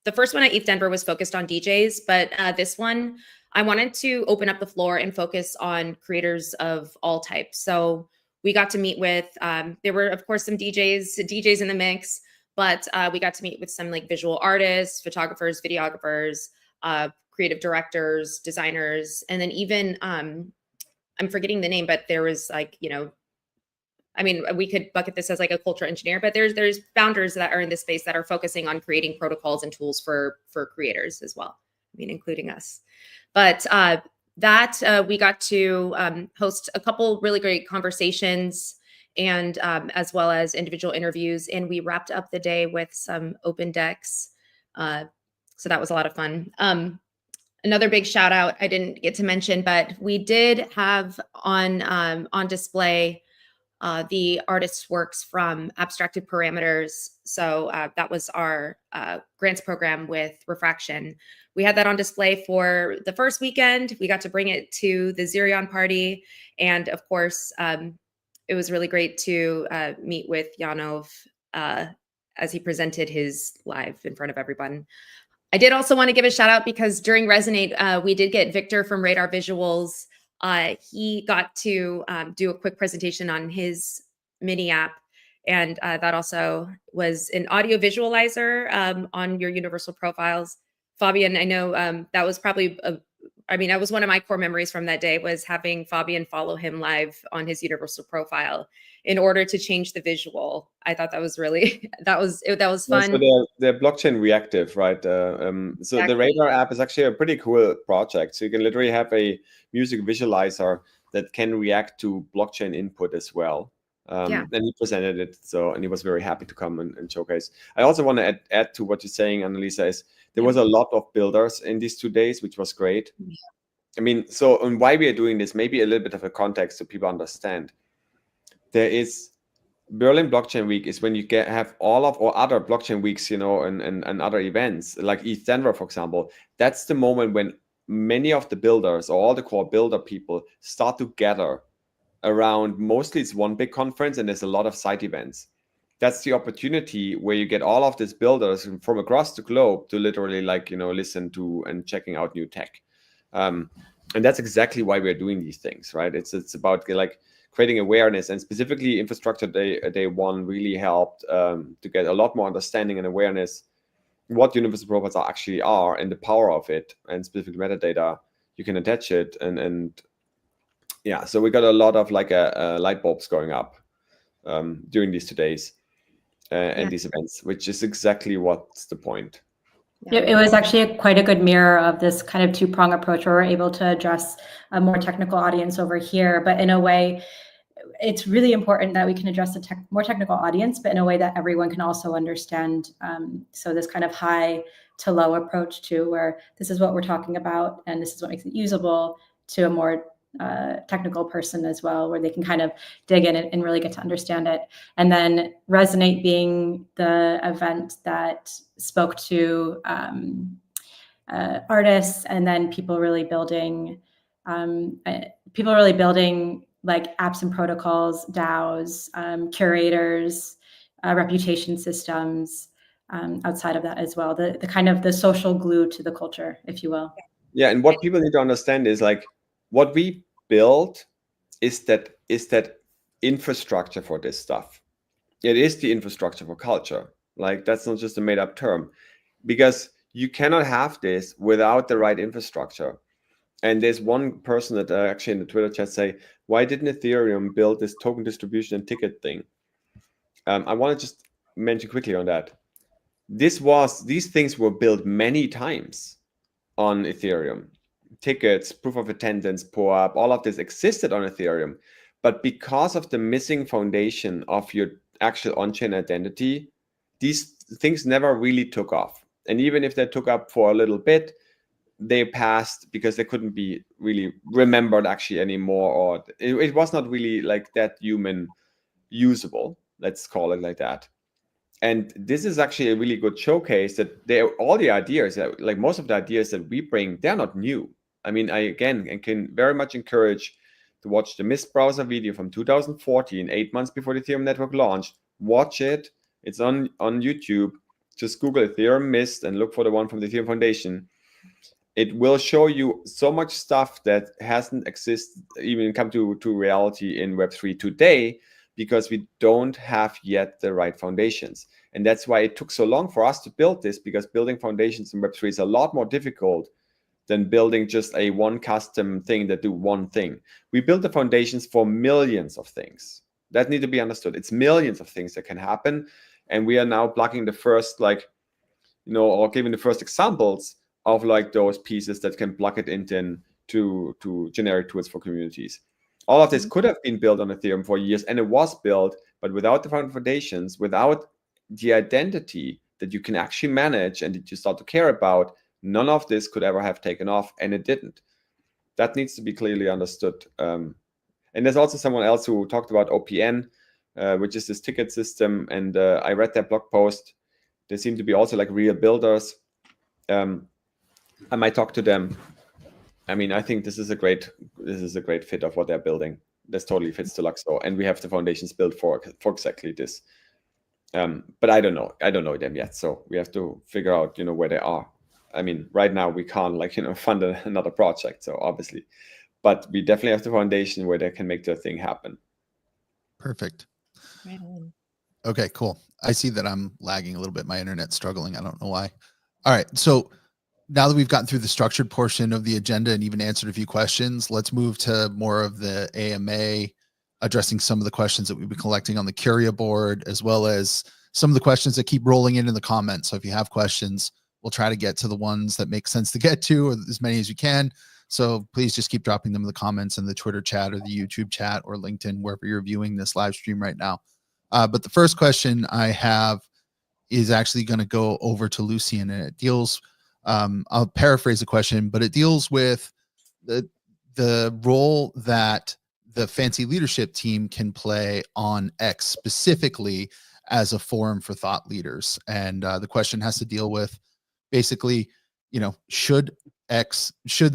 The first one at ETH Denver was focused on DJs, but this one, I wanted to open up the floor and focus on creators of all types. So we got to meet with, there were, of course, some DJs in the mix, but we got to meet with some like visual artists, photographers, videographers, creative directors, designers, and then even, I'm forgetting the name, but there was like, I mean, we could bucket this as like a culture engineer, but there's founders that are in this space that are focusing on creating protocols and tools for creators as well. I mean, including us. But we got to host a couple really great conversations and as well as individual interviews. And we wrapped up the day with some open decks. So that was a lot of fun. Another big shout out I didn't get to mention, but we did have on display the artist's works from Abstracted Parameters. So that was our grants program with Refraction. We had that on display for the first weekend. We got to bring it to the Xerion party. And of course, it was really great to meet with Janov as he presented his live in front of everyone. I did also want to give a shout out because during Resonate, we did get Victor from Radar Visuals. He got to do a quick presentation on his mini app. And that also was an audio visualizer on your universal profiles. Fabian, I know that was probably, that was one of my core memories from that day was having Fabian follow him live on his universal profile in order to change the visual. I thought that was really, that was fun. So they're blockchain reactive, right? So exactly. The Radar app is actually a pretty cool project. So you can literally have a music visualizer that can react to blockchain input as well. And he presented it, and he was very happy to come and showcase. I also want to add to what you're saying, Annalisa, is there was a lot of builders in these 2 days, which was great. Yeah. I mean, so and why we are doing this, maybe a little bit of a context so people understand. There is Berlin Blockchain Week is when you have all of or other blockchain weeks, and other events like ETH Denver, for example. That's the moment when many of the builders or all the core builder people start to gather around. Mostly it's one big conference and there's a lot of side events. That's the opportunity where you get all of these builders from across the globe to literally listen to and checking out new tech. And that's exactly why we're doing these things, right? It's about creating awareness, and specifically Infrastructure Day 1 really helped to get a lot more understanding and awareness what universal profiles actually are and the power of it, and specific metadata you can attach it, and yeah, so we got a lot of light bulbs going up during these 2 days. and these events, which is exactly what's the point. It was actually quite a good mirror of this kind of two-prong approach where we're able to address a more technical audience over here, but in a way, it's really important that we can address a more technical audience, but in a way that everyone can also understand. So this kind of high to low approach to where this is what we're talking about and this is what makes it usable, to a more technical person as well, where they can kind of dig in and really get to understand it. And then Resonate being the event that spoke to artists, and then people really building like apps and protocols, DAOs, curators, reputation systems, outside of that as well. The kind of the social glue to the culture, if you will. Yeah, and what people need to understand is like what we build is that infrastructure for this stuff. It is the infrastructure for culture. Like that's not just a made up term, because you cannot have this without the right infrastructure. And there's one person that actually in the Twitter chat say, why didn't Ethereum build this token distribution and ticket thing? I want to just mention quickly on that. These things were built many times on Ethereum. Tickets, proof of attendance, POAP, all of this existed on Ethereum. But because of the missing foundation of your actual on-chain identity, these things never really took off. And even if they took up for a little bit, they passed because they couldn't be really remembered actually anymore, or it was not really like that human usable, let's call it like that. And this is actually a really good showcase that all the ideas, like most of the ideas that we bring, they're not new. I mean, I can very much encourage to watch the Mist browser video from 2014, 8 months before the Ethereum network launched. Watch it. It's on YouTube. Just Google Ethereum Mist and look for the one from the Ethereum Foundation. It will show you so much stuff that hasn't existed, even come to reality in Web3 today, because we don't have yet the right foundations. And that's why it took so long for us to build this, because building foundations in Web3 is a lot more difficult than building just a one custom thing that do one thing. We build the foundations for millions of things. That need to be understood. It's millions of things that can happen. And we are now plugging the first, or giving the first examples of like those pieces that can plug it into to generic tools for communities. All of this could have been built on Ethereum for years, and it was built, but without the foundations, without the identity that you can actually manage and that you start to care about, none of this could ever have taken off, and it didn't. That needs to be clearly understood. And there's also someone else who talked about OPN, which is this ticket system, and I read their blog post. They seem to be also like real builders. I might talk to them. I mean, I think this is a great fit of what they're building. This totally fits to LUKSO, and we have the foundations built for exactly this. But I don't know them yet, so we have to figure out, where they are. I mean, right now we can't fund another project, so obviously, but we definitely have the foundation where they can make their thing happen. Perfect. Right on. Okay, cool. I see that I'm lagging a little bit. My internet's struggling. I don't know why. All right, so now that we've gotten through the structured portion of the agenda and even answered a few questions, let's move to more of the AMA, addressing some of the questions that we've been collecting on the Curia board, as well as some of the questions that keep rolling in the comments. So if you have questions, we'll try to get to the ones that make sense to get to, or as many as you can. So please just keep dropping them in the comments in the Twitter chat or the YouTube chat or LinkedIn, wherever you're viewing this live stream right now. But the first question I have is actually going to go over to Lucian, and it deals, I'll paraphrase the question, but it deals with the role that the FNCE leadership team can play on X specifically as a forum for thought leaders. And the question has to deal with basically, should the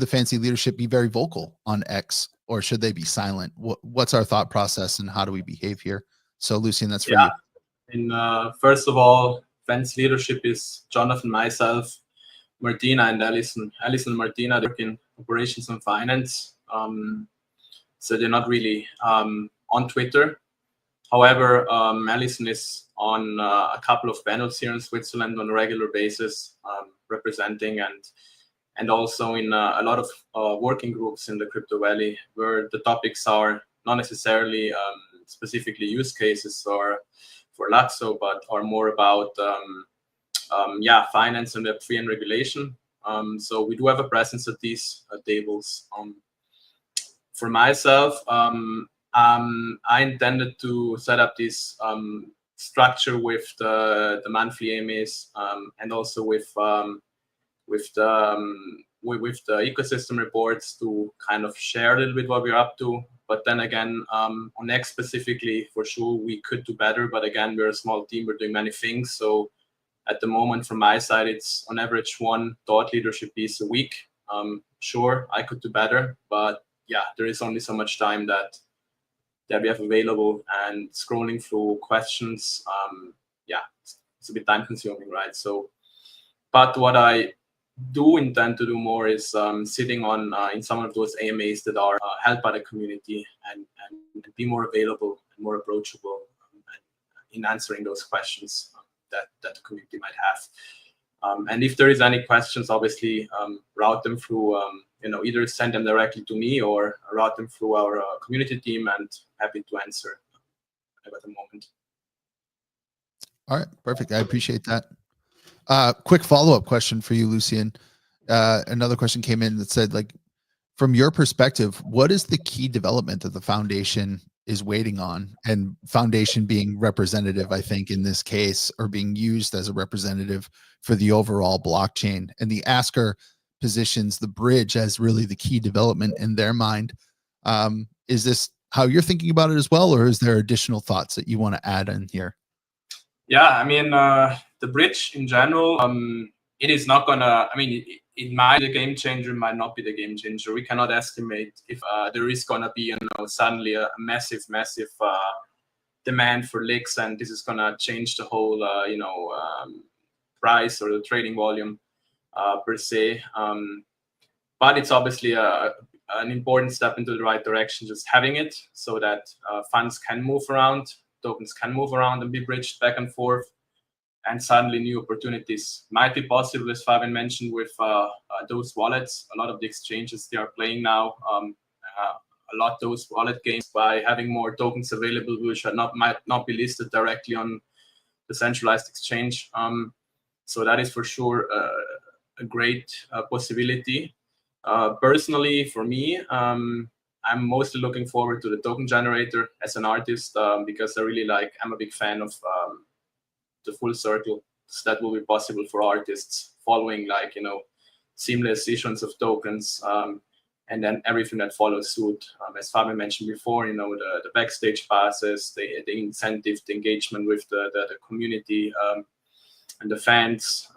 FNCE leadership be very vocal on X, or should they be silent? What's our thought process and how do we behave here? So Lucian, that's for you. And first of all, FNCE leadership is Jonathan, myself, Martina, and Alison. Alison and Martina, they work in operations and finance. So they're not really on Twitter. However, Alison is on a couple of panels here in Switzerland on a regular basis, representing, and also in a lot of working groups in the Crypto Valley, where the topics are not necessarily specifically use cases for for LUKSO, but are more about finance and Web3 and regulation. So we do have a presence at these tables. For myself, I intended to set up this structure with the monthly AMAs and also with the ecosystem reports to kind of share a little bit what we're up to. But then again, on X specifically, for sure, we could do better. But again, we're a small team. We're doing many things. So at the moment, from my side, it's on average 1 thought leadership piece a week. Sure, I could do better. But yeah, there is only so much time that we have available. And scrolling through questions, it's a bit time consuming, right? So, but what I do intend to do more is sitting on in some of those AMAs that are held by the community and be more available and more approachable in answering those questions that the community might have. And if there is any questions, obviously route them through, either send them directly to me or route them through our community team, and happy to answer at the moment. All right, perfect. I appreciate that. Quick follow-up question for you, Lucian. Another question came in that said, like, from your perspective, what is the key development that the foundation is waiting on? And foundation being representative, I think, in this case, or being used as a representative for the overall blockchain. And the asker positions the bridge as really the key development in their mind. Is this how you're thinking about it as well, or is there additional thoughts that you want to add in here? Yeah, I mean, the bridge in general, it is not gonna, I mean, it might be a game changer, might not be the game changer. We cannot estimate if there is gonna be, suddenly a massive demand for licks, and this is gonna change the whole, price or the trading volume per se. But it's obviously an important step into the right direction, just having it so that funds can move around, tokens can move around and be bridged back and forth, and suddenly new opportunities might be possible, as Fabian mentioned, with those wallets. A lot of the exchanges, they are playing now a lot those wallet games by having more tokens available, which might not be listed directly on the centralized exchange. So that is for sure a great possibility. Personally, for me, I'm mostly looking forward to the token generator as an artist because I'm a big fan of the full circle that will be possible for artists following seamless issuance of tokens and then everything that follows suit. As Fabian mentioned before, the backstage passes, the incentive, the engagement with the community and the fans.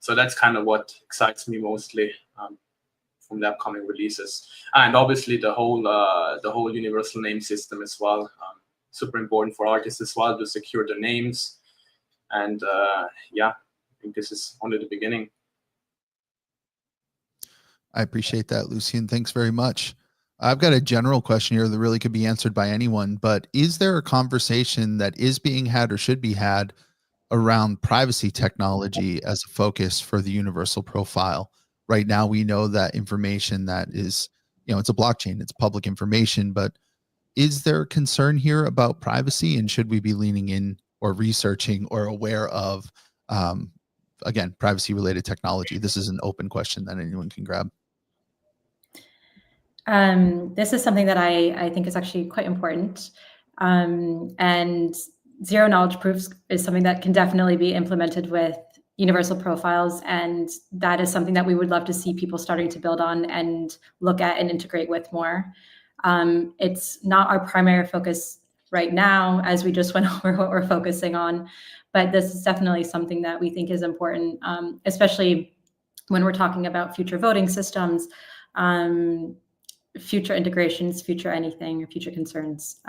So that's kind of what excites me mostly from the upcoming releases, and obviously the whole universal name system as well. Super important for artists as well to secure their names, and I think this is only the beginning. I appreciate that, Lucian. Thanks very much. I've got a general question here that really could be answered by anyone, but is there a conversation that is being had or should be had around privacy technology as a focus for the universal profile? Right now, we know that information that is, it's a blockchain, it's public information, but is there concern here about privacy, and should we be leaning in or researching or aware of, again, privacy related technology? This is an open question that anyone can grab. This is something that I think is actually quite important. And zero knowledge proofs is something that can definitely be implemented with universal profiles. And that is something that we would love to see people starting to build on and look at and integrate with more. It's not our primary focus right now, as we just went over what we're focusing on, but this is definitely something that we think is important, especially when we're talking about future voting systems, future integrations, future anything, or future concerns.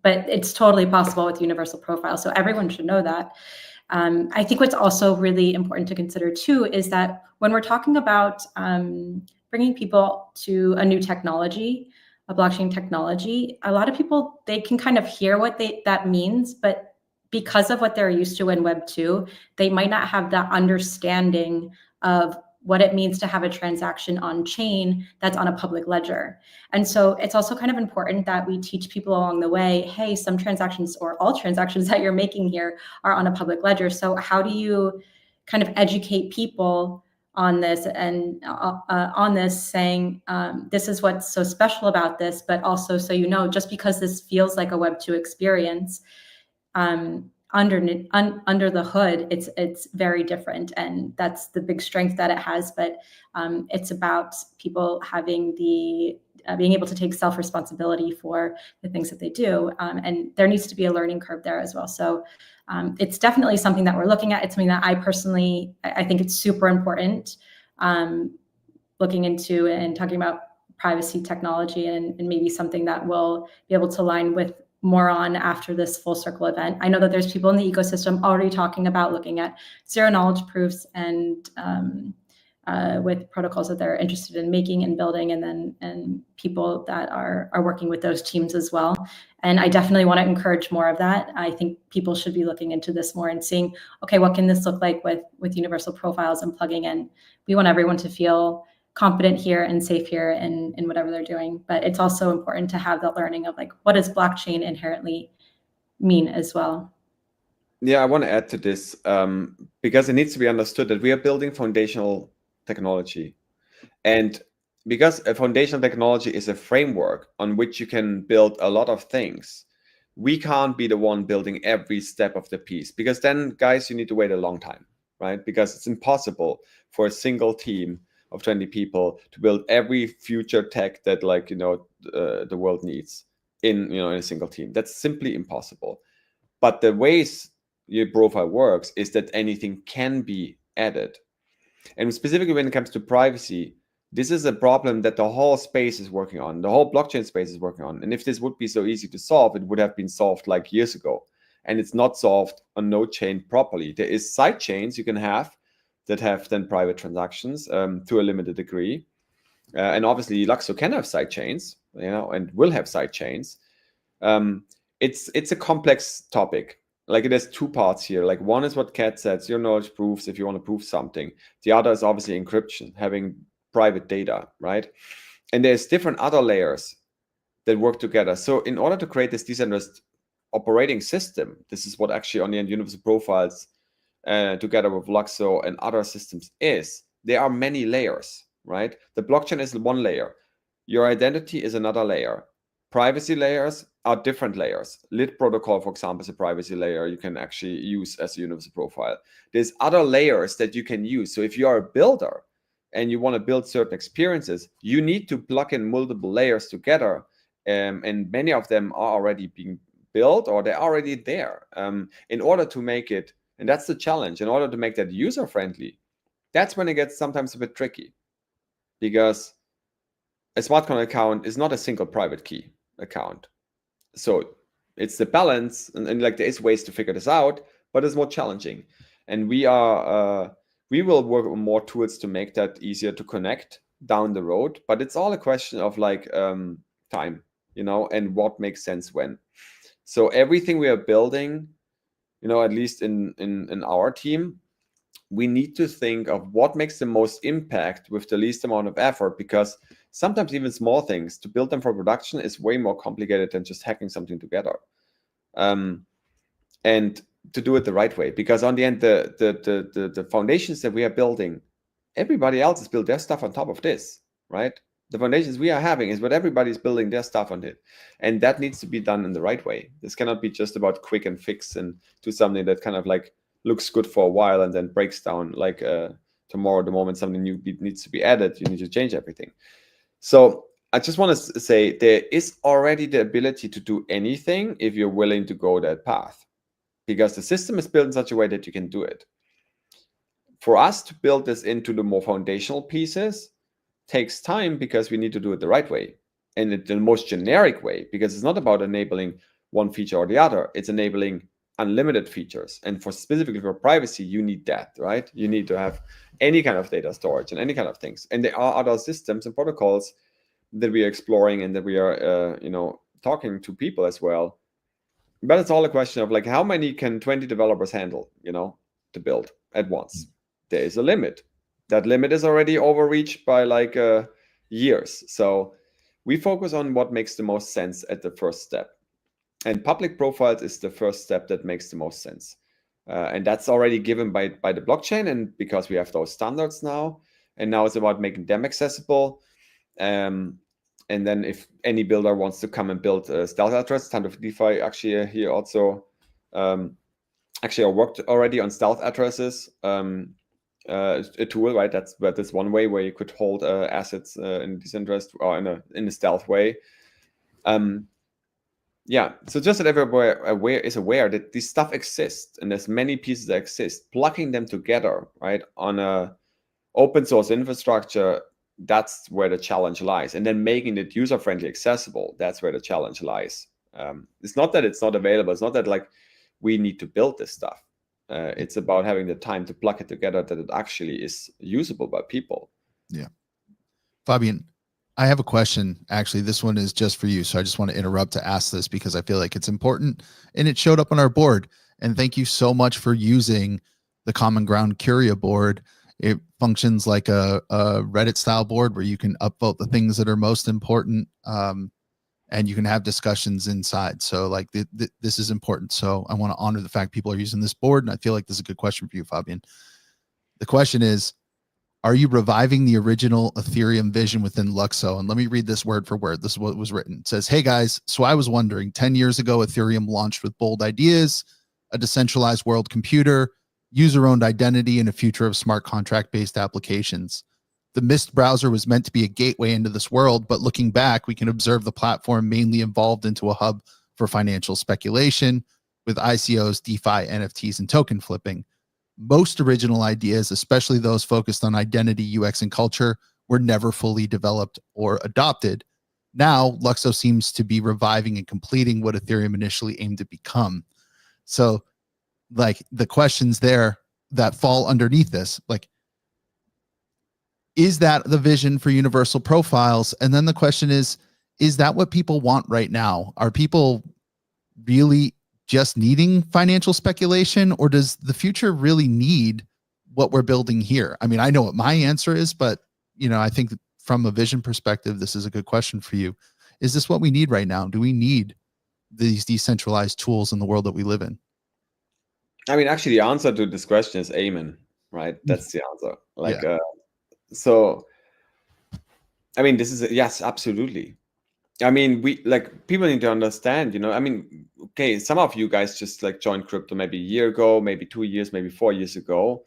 But it's totally possible with universal profile. So everyone should know that. I think what's also really important to consider too is that when we're talking about bringing people to a new technology, a blockchain technology, a lot of people, they can kind of hear what that means, but because of what they're used to in Web 2, they might not have that understanding of what it means to have a transaction on chain that's on a public ledger. And so it's also kind of important that we teach people along the way, hey, some transactions or all transactions that you're making here are on a public ledger. So how do you kind of educate people on this and on this, saying this is what's so special about this, but also so you know, just because this feels like a Web2 experience, under the hood, it's very different, and that's the big strength that it has. But it's about people having the being able to take self-responsibility for the things that they do, and there needs to be a learning curve there as well. So it's definitely something that we're looking at. It's something that I think it's super important, looking into and talking about privacy technology, and maybe something that we'll be able to align with more on after this full circle event. I know that there's people in the ecosystem already talking about looking at zero knowledge proofs and with protocols that they're interested in making and building, and people that are working with those teams as well. And I definitely want to encourage more of that. I think people should be looking into this more and seeing, okay, what can this look like with universal profiles and plugging in? We want everyone to feel confident here and safe here in whatever they're doing. But it's also important to have that learning of like, what does blockchain inherently mean as well? Yeah, I want to add to this because it needs to be understood that we are building foundational technology. And because a foundational technology is a framework on which you can build a lot of things, we can't be the one building every step of the piece, because then, guys, you need to wait a long time, right? Because it's impossible for a single team of 20 people to build every future tech that, like, the world needs in a single team. That's simply impossible. But the ways your profile works is that anything can be added. And specifically when it comes to privacy, this is a problem that the whole space is working on, the whole blockchain space is working on. And if this would be so easy to solve, it would have been solved like years ago. And it's not solved on node chain properly. There is side chains you can have that have then private transactions to a limited degree. And obviously LUKSO can have side chains, and will have side chains. It's a complex topic. Like, it has two parts here. Like, one is what Kat said, zero knowledge proofs if you want to prove something. The other is obviously encryption, having private data, right? And there's different other layers that work together. So in order to create this decentralized operating system, this is what actually on the end universal profiles together with LUKSO and other systems is. There are many layers, right? The blockchain is one layer. Your identity is another layer. Privacy layers are different layers. Lit protocol, for example, is a privacy layer you can actually use as a universal profile. There's other layers that you can use. So if you are a builder and you want to build certain experiences, you need to plug in multiple layers together. And many of them are already being built, or they're already there, in order to make it. And that's the challenge. In order to make that user-friendly, that's when it gets sometimes a bit tricky, because a smart contract account is not a single private key account. So it's the balance, and like, there is ways to figure this out, but it's more challenging. And we will work on more tools to make that easier to connect down the road. But it's all a question of like time, and what makes sense when. So everything we are building, at least in our team, we need to think of what makes the most impact with the least amount of effort, because sometimes even small things, to build them for production is way more complicated than just hacking something together. And to do it the right way, because on the end, the foundations that we are building, everybody else has built their stuff on top of this, right? The foundations we are having is what everybody's building their stuff on it. And that needs to be done in the right way. This cannot be just about quick and fix and do something that kind of like looks good for a while and then breaks down like tomorrow. The moment something new needs to be added, you need to change everything. So I just want to say there is already the ability to do anything if you're willing to go that path, because the system is built in such a way that you can do it. For us to build this into the more foundational pieces takes time, because we need to do it the right way and the most generic way, because it's not about enabling one feature or the other. It's enabling unlimited features. And specifically for privacy, you need that, right? You need to have any kind of data storage and any kind of things. And there are other systems and protocols that we are exploring and that we are, talking to people as well. But it's all a question of like, how many can 20 developers handle, to build at once? There is a limit. That limit is already overreached by like years. So we focus on what makes the most sense at the first step. And public profiles is the first step that makes the most sense. And that's already given by the blockchain, and because we have those standards now. And now it's about making them accessible. And then if any builder wants to come and build a stealth address, Ton of DeFi actually here also actually I worked already on stealth addresses. A tool, right? That's one way where you could hold assets in decentralized or in a stealth way. Yeah, so just that everybody is aware that this stuff exists, and there's many pieces that exist. Plugging them together, right, on a open source infrastructure, that's where the challenge lies. And then making it user friendly, accessible, that's where the challenge lies. It's not that it's not available. It's not that like we need to build this stuff. It's about having the time to plug it together that it actually is usable by people. Yeah. Fabian, I have a question. Actually, this one is just for you. So I just want to interrupt to ask this because I feel like it's important and it showed up on our board. And thank you so much for using the Common Ground Curia board. It functions like a Reddit style board where you can upvote the things that are most important. And you can have discussions inside. So like this is important. So I want to honor the fact people are using this board. And I feel like this is a good question for you, Fabian. The question is, are you reviving the original Ethereum vision within LUKSO? And let me read this word for word. This is what was written. It says, hey guys, so I was wondering, 10 years ago, Ethereum launched with bold ideas, a decentralized world computer, user-owned identity, and a future of smart contract-based applications. The Mist browser was meant to be a gateway into this world, but looking back, we can observe the platform mainly evolved into a hub for financial speculation with ICOs, DeFi, NFTs, and token flipping. Most original ideas, especially those focused on identity, UX, and culture, were never fully developed or adopted. Now, LUKSO seems to be reviving and completing what Ethereum initially aimed to become. So, like, the questions there that fall underneath this, like, is that the vision for universal profiles? And then the question is that what people want right now? Are people really just needing financial speculation, or does the future really need what we're building here? I mean, I know what my answer is, but you know, I think from a vision perspective, this is a good question for you. Is this what we need right now? Do we need these decentralized tools in the world that we live in? I mean, actually, the answer to this question is amen, right? That's the answer. Like, Yeah. So, I mean, this is yes, absolutely. I mean, people need to understand, you know, I mean, okay, some of you guys just like joined crypto maybe a year ago, maybe 2 years, maybe 4 years ago,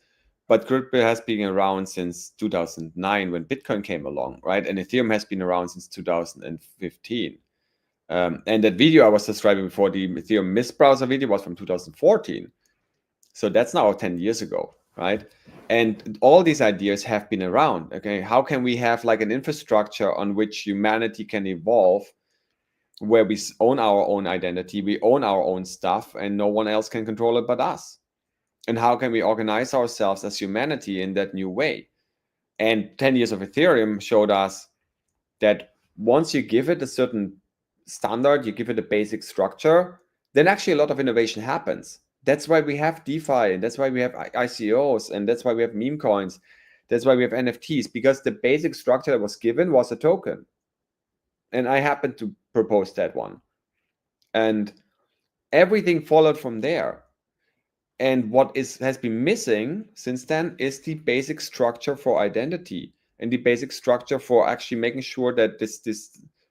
but crypto has been around since 2009 when Bitcoin came along, right? And Ethereum has been around since 2015. And that video I was describing before, the Ethereum Mist browser video, was from 2014. So that's now 10 years ago, right? And all these ideas have been around. Okay, how can we have like an infrastructure on which humanity can evolve, where we own our own identity, we own our own stuff, and no one else can control it but us? And how can we organize ourselves as humanity in that new way? And 10 years of Ethereum showed us that once you give it a certain standard, you give it a basic structure, then actually a lot of innovation happens. That's why we have DeFi, and that's why we have ICOs, and that's why we have meme coins. That's why we have NFTs, because the basic structure that was given was a token. And I happened to propose that one. And everything followed from there. And what has been missing since then is the basic structure for identity and the basic structure for actually making sure that this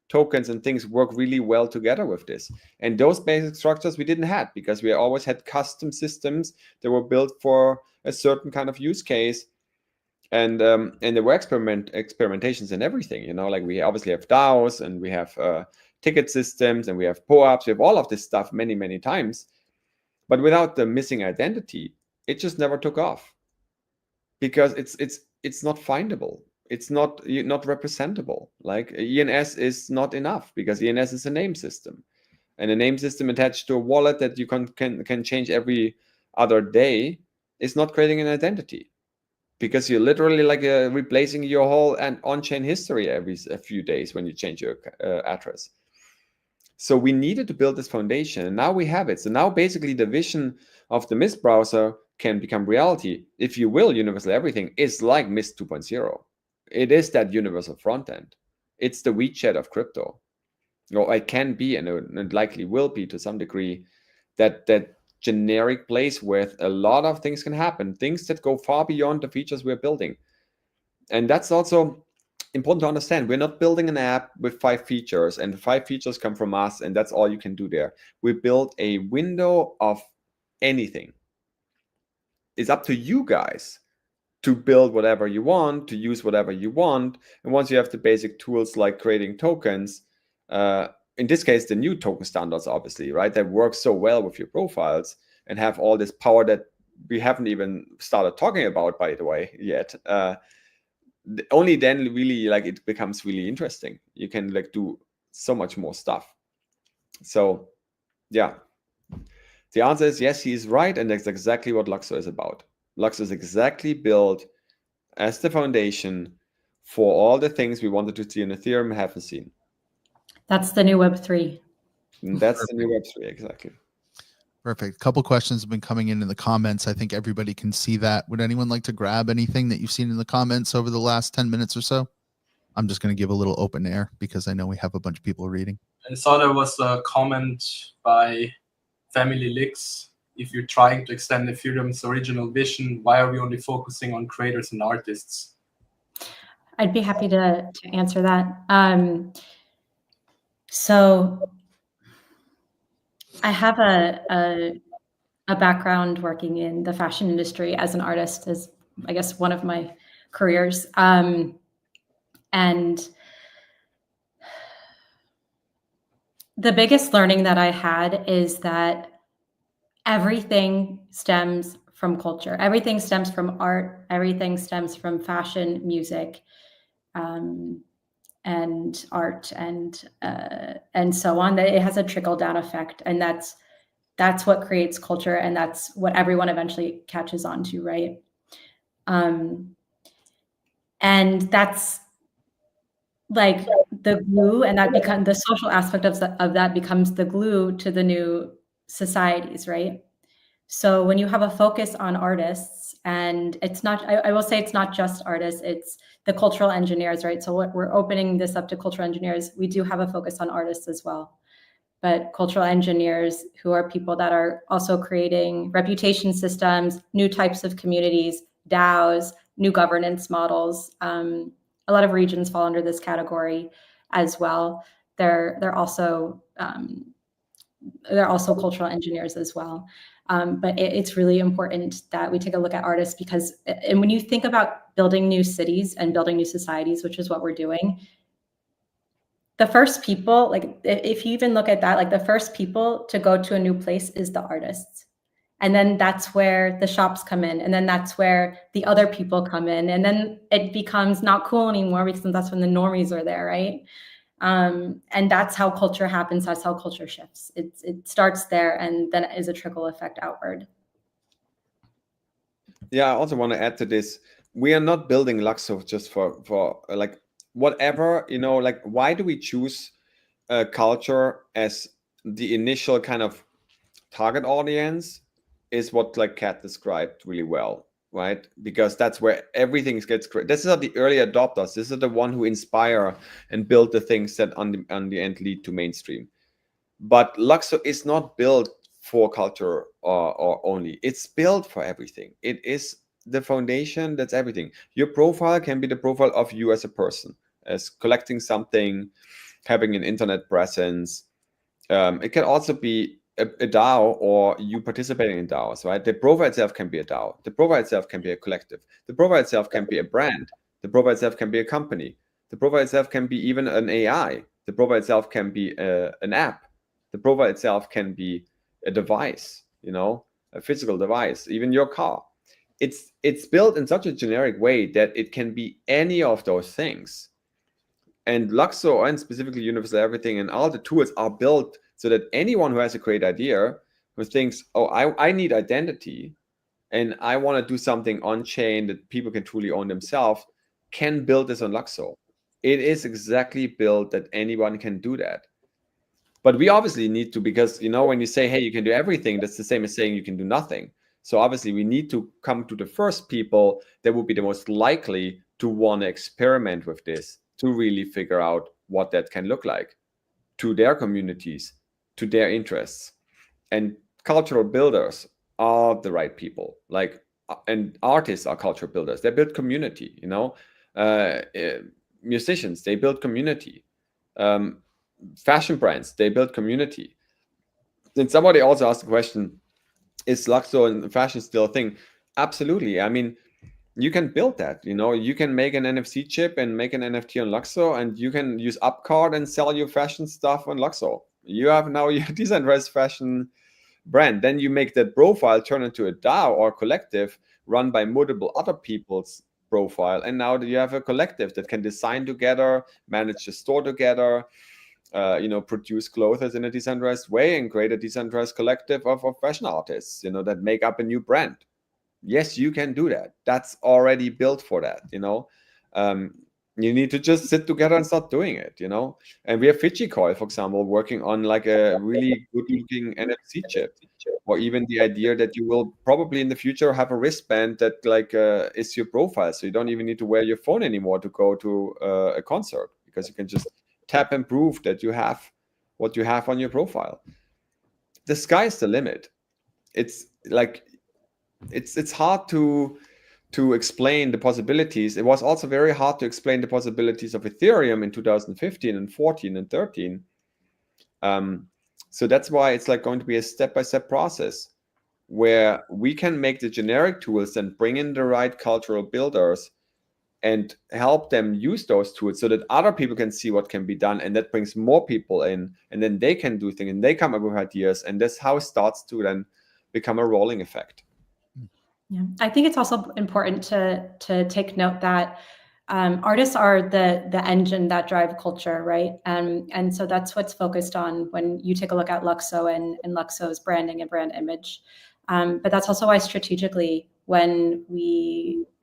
tokens and things work really well together with this. And those basic structures we didn't have, because we always had custom systems that were built for a certain kind of use case. And there were experimentations and everything, you know, like we obviously have DAOs, and we have ticket systems, and we have POAPs, we have all of this stuff many, many times. But without the missing identity, it just never took off, because it's not findable. It's not representable. Like ENS is not enough, because ENS is a name system, and a name system attached to a wallet that you can change every other day is not creating an identity, because you're literally like replacing your whole on-chain history every few days when you change your address. So we needed to build this foundation, and now we have it. So now basically the vision of the Mist browser can become reality, if you will, universal everything is like Mist 2.0. It is that universal front end. It's the WeChat of crypto. Or it can be, and it likely will be to some degree, that generic place where a lot of things can happen, things that go far beyond the features we're building. And that's also important to understand. We're not building an app with 5 features, and the 5 features come from us, and that's all you can do there. We build a window of anything. It's up to you guys to build whatever you want, to use whatever you want. And once you have the basic tools like creating tokens, in this case, the new token standards, obviously, right, that work so well with your profiles and have all this power that we haven't even started talking about, by the way, yet. Only then really like it becomes really interesting. You can like do so much more stuff. So yeah, the answer is yes, he is right, and that's exactly what LUKSO is about. LUKSO is exactly built as the foundation for all the things we wanted to see in Ethereum and haven't seen. That's the new Web3. And that's the new Web3, exactly. Perfect. A couple questions have been coming in the comments. I think everybody can see that. Would anyone like to grab anything that you've seen in the comments over the last 10 minutes or so? I'm just going to give a little open air because I know we have a bunch of people reading. I saw there was a comment by Family Licks. If you're trying to extend Ethereum's original vision, why are we only focusing on creators and artists? I'd be happy to answer that. So I have a background working in the fashion industry as an artist, as I guess one of my careers. And the biggest learning that I had is that everything stems from culture. Everything stems from art. Everything stems from fashion, music, and art, and so on. That it has a trickle down effect, and that's what creates culture, and that's what everyone eventually catches on to, right? And that's like the glue, and that becomes the social aspect of that becomes the glue to the new societies, right? So when you have a focus on artists, and it's not, I will say it's not just artists, it's the cultural engineers, right? So what we're opening this up to cultural engineers. We do have a focus on artists as well, but cultural engineers who are people that are also creating reputation systems, new types of communities, DAOs, new governance models. A lot of regions fall under this category as well. They're also cultural engineers as well. But it's really important that we take a look at artists because, and when you think about building new cities and building new societies, which is what we're doing, the first people, like if you even look at that, like the first people to go to a new place is the artists. And then that's where the shops come in. And then that's where the other people come in. And then it becomes not cool anymore because that's when the normies are there, right? And that's how culture happens. That's how culture shifts. It starts there, and then it is a trickle effect outward. Yeah, I also want to add to this. We are not building LUKSO just for like whatever, you know, like why do we choose culture as the initial kind of target audience is what like Kat described really well, right? Because that's where everything gets created. This is the early adopters. This is the one who inspire and build the things that on the end lead to mainstream. But LUKSO is not built for culture or only. It's built for everything. It is the foundation. That's everything. Your profile can be the profile of you as a person, as collecting something, having an internet presence. It can also be a DAO or you participating in DAOs, right? The profile itself can be a DAO. The profile itself can be a collective. The profile itself can be a brand. The profile itself can be a company. The profile itself can be even an AI. The profile itself can be an app. The profile itself can be a device, you know, a physical device, even your car. It's built in such a generic way that it can be any of those things. And LUKSO, and specifically Universal Everything, and all the tools are built so that anyone who has a great idea, who thinks, oh, I need identity, and I want to do something on-chain that people can truly own themselves, can build this on LUKSO. It is exactly built that anyone can do that. But we obviously need to, because, you know, when you say, hey, you can do everything, that's the same as saying you can do nothing. So obviously we need to come to the first people that would be the most likely to want to experiment with this, to really figure out what that can look like to their communities, to their interests. And cultural builders are the right people. Like, and artists are cultural builders. They build community, you know. Musicians, they build community. Fashion brands, they build community. And somebody also asked the question, is LUKSO and fashion still a thing? Absolutely. I mean, you can build that, you know, you can make an NFC chip and make an NFT on LUKSO, and you can use Upcard and sell your fashion stuff on LUKSO. You have now your decentralized fashion brand. Then you make that profile turn into a DAO or collective run by multiple other people's profile. And now you have a collective that can design together, manage the store together, you know, produce clothes in a decentralized way and create a decentralized collective of fashion artists, you know, that make up a new brand. Yes, you can do that. That's already built for that, you know. You need to just sit together and start doing it, you know. And we have FijiCoil, for example, working on like a really good looking NFC chip, or even the idea that you will probably in the future have a wristband that like is your profile, so you don't even need to wear your phone anymore to go to a concert, because you can just tap and prove that you have what you have on your profile. The sky's the limit. It's like it's hard to explain the possibilities. It was also very hard to explain the possibilities of Ethereum in 2015 and 14 and 13. So that's why it's like going to be a step-by-step process where we can make the generic tools and bring in the right cultural builders and help them use those tools so that other people can see what can be done, and that brings more people in, and then they can do things and they come up with ideas, and that's how it starts to then become a rolling effect. Yeah, I think it's also important to take note that artists are the engine that drive culture, right? And so that's what's focused on when you take a look at LUKSO and LUKSO's branding and brand image. But that's also why strategically, when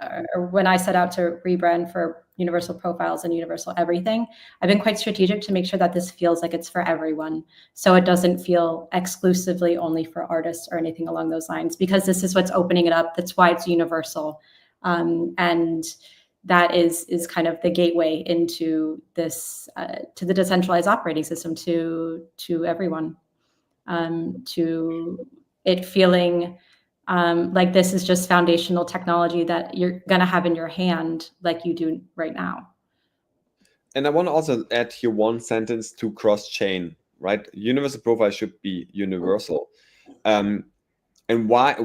I set out to rebrand for universal profiles and universal everything, I've been quite strategic to make sure that this feels like it's for everyone. So it doesn't feel exclusively only for artists or anything along those lines, because this is what's opening it up. That's why it's universal. And that is kind of the gateway into this, to the decentralized operating system, to everyone, to it feeling like this is just foundational technology that you're going to have in your hand like you do right now. And I want to also add here one sentence to cross-chain, right? Universal profile should be universal. And why,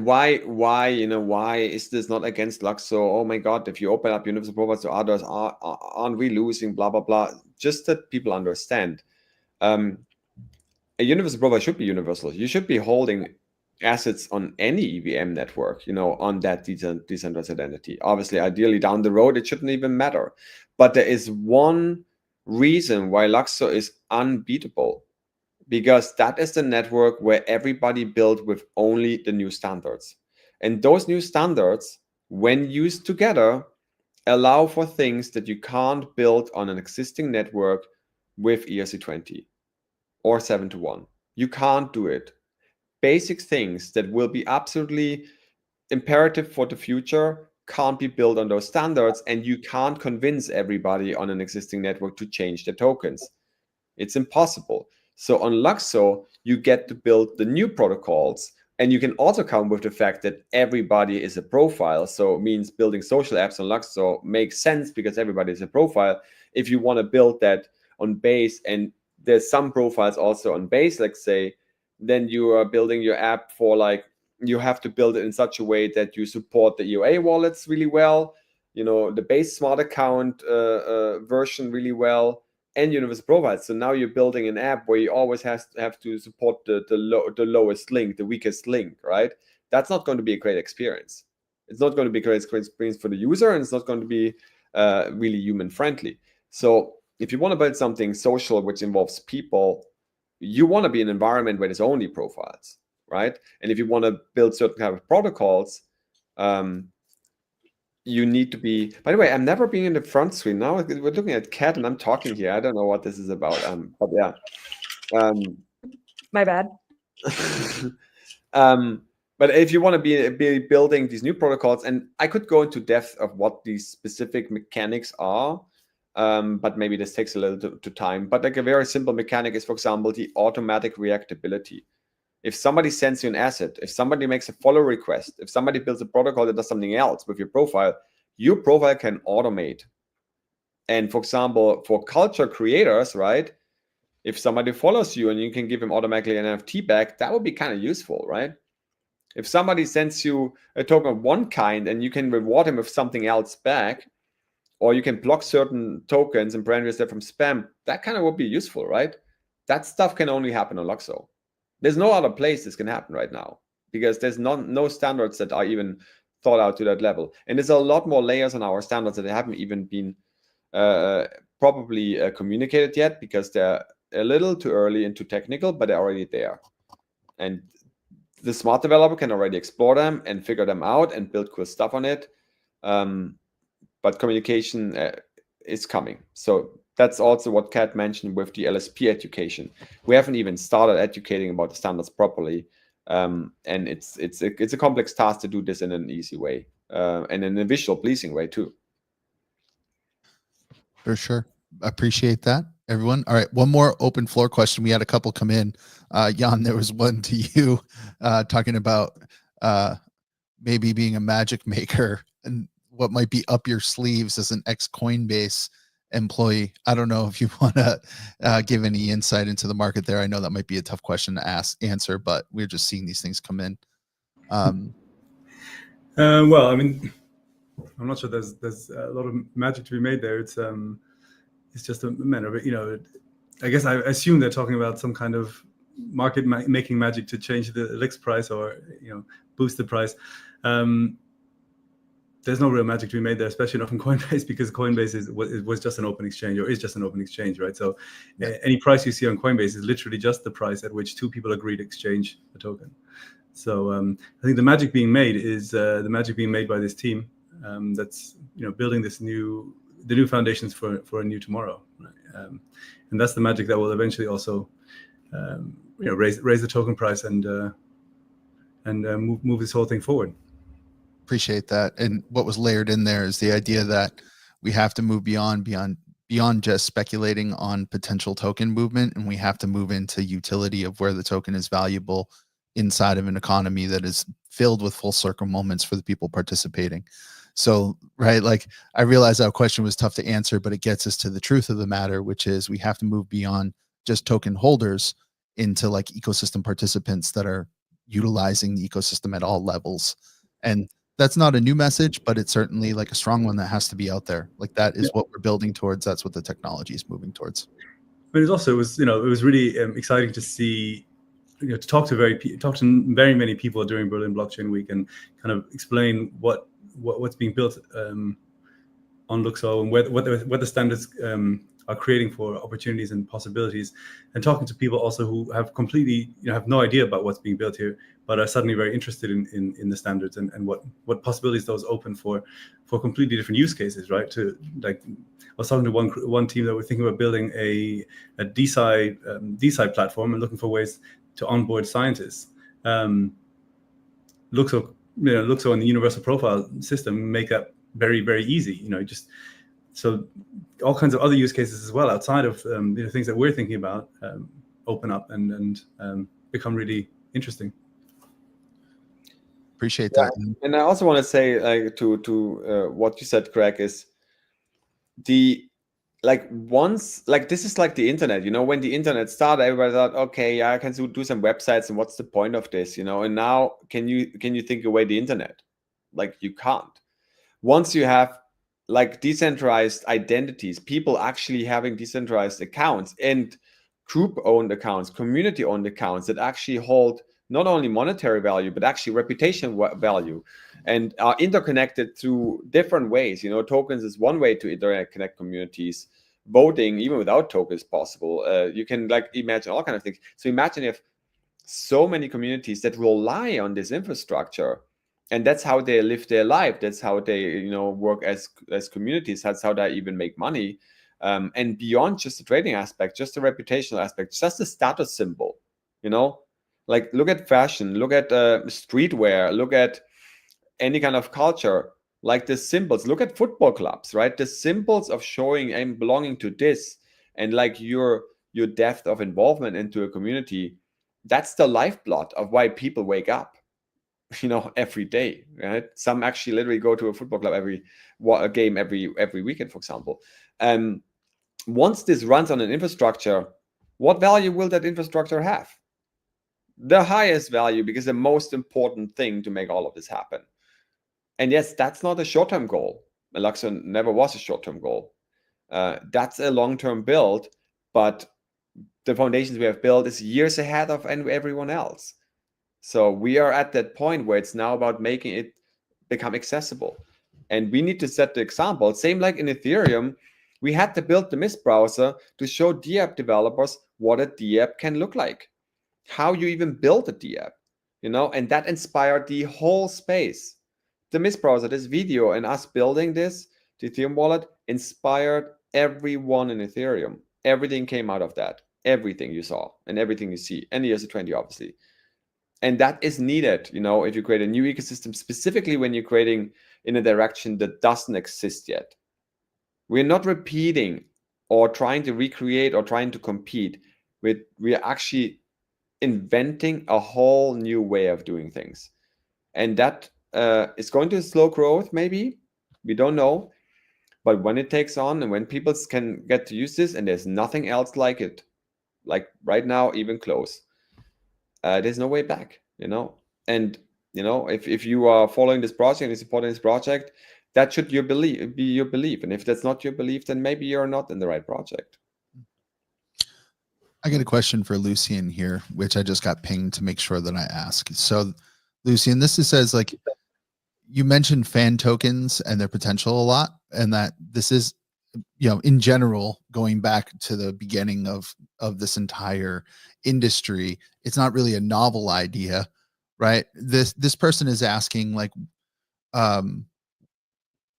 you know, why is this not against LUKSO? Oh my God, if you open up universal profiles to others, aren't we losing, blah, blah, blah. Just that people understand. A universal profile should be universal. You should be holding assets on any EVM network, you know, on that decentralized identity. Obviously, ideally down the road, it shouldn't even matter. But there is one reason why LUKSO is unbeatable, because that is the network where everybody built with only the new standards. And those new standards, when used together, allow for things that you can't build on an existing network with ERC20 or 7-1. You can't do it. Basic things that will be absolutely imperative for the future can't be built on those standards, and you can't convince everybody on an existing network to change their tokens. It's impossible. So on LUKSO, you get to build the new protocols, and you can also come with the fact that everybody is a profile. So it means building social apps on LUKSO makes sense because everybody is a profile. If you want to build that on Base, and there's some profiles also on Base, let's say, then you are building your app for like, you have to build it in such a way that you support the EOA wallets really well, you know, the Base smart account version really well, and universal profiles. So now you're building an app where you always have to support the lowest link, the weakest link, right? That's not going to be a great experience. It's not going to be a great experience for the user, and it's not going to be really human friendly. So if you want to build something social which involves people, you want to be in an environment where there's only profiles, right? And if you want to build certain kind of protocols, you need to be, by the way, I'm never being in the front screen. Now we're looking at Kat and I'm talking here. I don't know what this is about. But yeah. My bad. But But if you want to be building these new protocols, and I could go into depth of what these specific mechanics are, but maybe this takes a little to time. But like a very simple mechanic is, for example, the automatic reactability. If somebody sends you an asset, if somebody makes a follow request, if somebody builds a protocol that does something else with your profile can automate. And for example, for culture creators, right? If somebody follows you and you can give him automatically an NFT back, that would be kind of useful, right? If somebody sends you a token of one kind and you can reward him with something else back, or you can block certain tokens and parameters that from spam, that kind of would be useful, right? That stuff can only happen on LUKSO. There's no other place this can happen right now because there's no standards that are even thought out to that level. And there's a lot more layers on our standards that haven't even been probably communicated yet because they're a little too early and too technical, but they're already there. And the smart developer can already explore them and figure them out and build cool stuff on it. But communication is coming. So that's also what Kat mentioned with the LSP education. We haven't even started educating about the standards properly. And it's a complex task to do this in an easy way and in a visual pleasing way too. For sure. Appreciate that, everyone. All right. One more open floor question. We had a couple come in. Jan, there was one to you talking about maybe being a magic maker and what might be up your sleeves as an ex-Coinbase employee. I don't know if you want to give any insight into the market there. I know that might be a tough question to answer, but we're just seeing these things come in. Well, I mean, I'm not sure there's a lot of magic to be made there. It's just a matter of, you know, I guess I assume they're talking about some kind of market making magic to change the LUKS price or, you know, boost the price. There's no real magic to be made there, especially not from Coinbase, because Coinbase was just an open exchange, or is just an open exchange, right? So any price you see on Coinbase is literally just the price at which two people agree to exchange a token. So I think the magic being made is the magic being made by this team that's, you know, building the new foundations for a new tomorrow, right? And that's the magic that will eventually also you know, raise the token price and move this whole thing forward. Appreciate that. And what was layered in there is the idea that we have to move beyond just speculating on potential token movement, and we have to move into utility of where the token is valuable inside of an economy that is filled with full circle moments for the people participating. So, right, like I realize that question was tough to answer, but it gets us to the truth of the matter, which is we have to move beyond just token holders into like ecosystem participants that are utilizing the ecosystem at all levels. And that's not a new message, but it's certainly like a strong one that has to be out there. Like that is what we're building towards. That's what the technology is moving towards. But it was, you know, it was really exciting to see, you know, to talk to very many people during Berlin Blockchain Week and kind of explain what's being built on LUKSO and what the standards are creating for opportunities and possibilities, and talking to people also who have completely, you know, have no idea about what's being built here, but are suddenly very interested in the standards and what possibilities those open for completely different use cases, right? To like, I was talking to one team that were thinking about building a DeSci platform and looking for ways to onboard scientists. LUKSO and the universal profile system make that very, very easy. You know, just so all kinds of other use cases as well outside of you know, things that we're thinking about open up and become really interesting. Appreciate that. And I also want to say, like, to what you said, Craig, is once this is like the internet, you know, when the internet started, everybody thought, okay, yeah, I can do some websites, and what's the point of this, you know? And now can you think away the internet? Like, you can't. Once you have like decentralized identities, people actually having decentralized accounts and group-owned accounts, community-owned accounts that actually hold not only monetary value, but actually reputation value, and are interconnected through different ways. You know, tokens is one way to interconnect communities. Voting, even without tokens, is possible. You can like imagine all kinds of things. So imagine if so many communities that rely on this infrastructure, and that's how they live their life. That's how they, you know, work as communities. That's how they even make money. And beyond just the trading aspect, just the reputational aspect, just the status symbol, you know, Like, look at fashion, look at streetwear, look at any kind of culture, like the symbols. Look at football clubs, right? The symbols of showing I'm belonging to this, and like your depth of involvement into a community. That's the lifeblood of why people wake up, every day, right? Some actually literally go to a football club a game every weekend, for example. Once this runs on an infrastructure, what value will that infrastructure have? The highest value, because the most important thing to make all of this happen. And yes, that's not a short-term goal. LUKSO never was a short-term goal. That's a long-term build, but the foundations we have built is years ahead of everyone else. So we are at that point where it's now about making it become accessible. And we need to set the example. Same like in Ethereum, we had to build the Mist browser to show DApp developers what a DApp can look like, how you even build a DApp, and that inspired the whole space. The Mist browser, this video, and us building this, the Ethereum wallet, inspired everyone in Ethereum. Everything came out of that. Everything you saw and everything you see, and the ERC20, obviously. And that is needed, if you create a new ecosystem, specifically when you're creating in a direction that doesn't exist yet. We're not repeating or trying to recreate or trying to compete. We are actually inventing a whole new way of doing things. And that is going to slow growth, maybe. We don't know. But when it takes on and when people can get to use this, and there's nothing else like it, like right now, even close, there's no way back, And, if you are following this project and supporting this project, that should be your belief. And if that's not your belief, then maybe you're not in the right project. I got a question for Lucian here, which I just got pinged to make sure that I ask. So, Lucian, this says, like, you mentioned fan tokens and their potential a lot, and that this is, in general, going back to the beginning of this entire industry, it's not really a novel idea, right? This person is asking, like,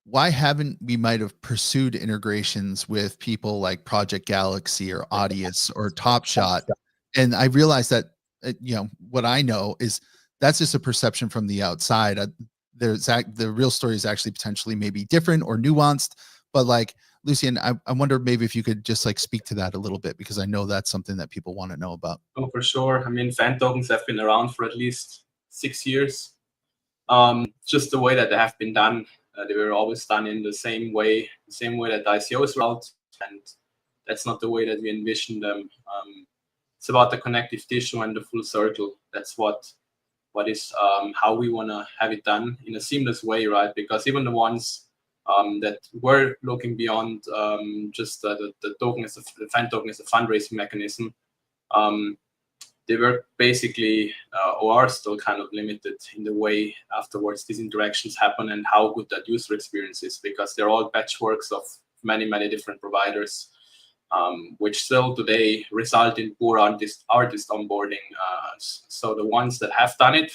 why haven't we might have pursued integrations with people like Project Galaxy or Audius or Top Shot? And I realized that, what I know is that's just a perception from the outside. The real story is actually potentially maybe different or nuanced, but like, Lucian, I wonder maybe if you could just like speak to that a little bit, because I know that's something that people want to know about. Oh, for sure. I mean, fan tokens have been around for at least 6 years. Just the way that they have been done, they were always done in the same way that ICOs were out, and that's not the way that we envision them. It's about the connective tissue and the full circle. That's what is how we want to have it done in a seamless way, right? Because even the ones that were looking beyond just the token as the fan token as a fundraising mechanism, they were basically or are still kind of limited in the way afterwards these interactions happen and how good that user experience is, because they're all patchworks of many different providers, which still today result in poor artist onboarding. So the ones that have done it,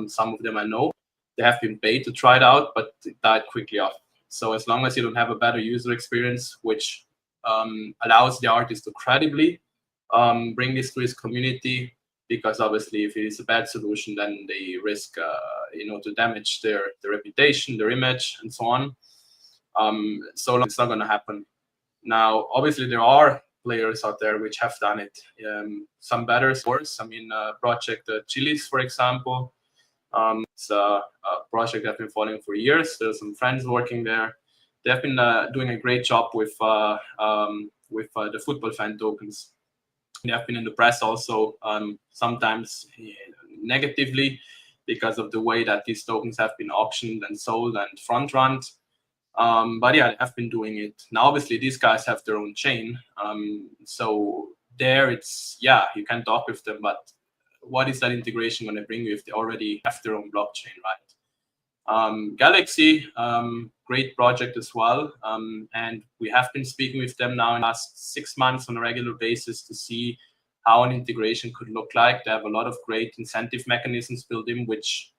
some of them I know, they have been paid to try it out, but it died quickly off. So as long as you don't have a better user experience, which allows the artist to credibly bring this to his community, because obviously if it is a bad solution, then they risk to damage their reputation, their image, and so on. So it's not going to happen. Now, obviously, there are players out there which have done it. Some better, worse. I mean, Project Chili's, for example. It's a project I've been following for years. There's some friends working there. They've been doing a great job with the football fan tokens. They have been in the press also, sometimes negatively, because of the way that these tokens have been auctioned and sold and front-run. But yeah, I've been doing it. Now, obviously, these guys have their own chain. So there it's, you can talk with them, but what is that integration going to bring you if they already have their own blockchain, right? Galaxy, great project as well. And we have been speaking with them now in the last 6 months on a regular basis to see how an integration could look like. They have a lot of great incentive mechanisms built in, which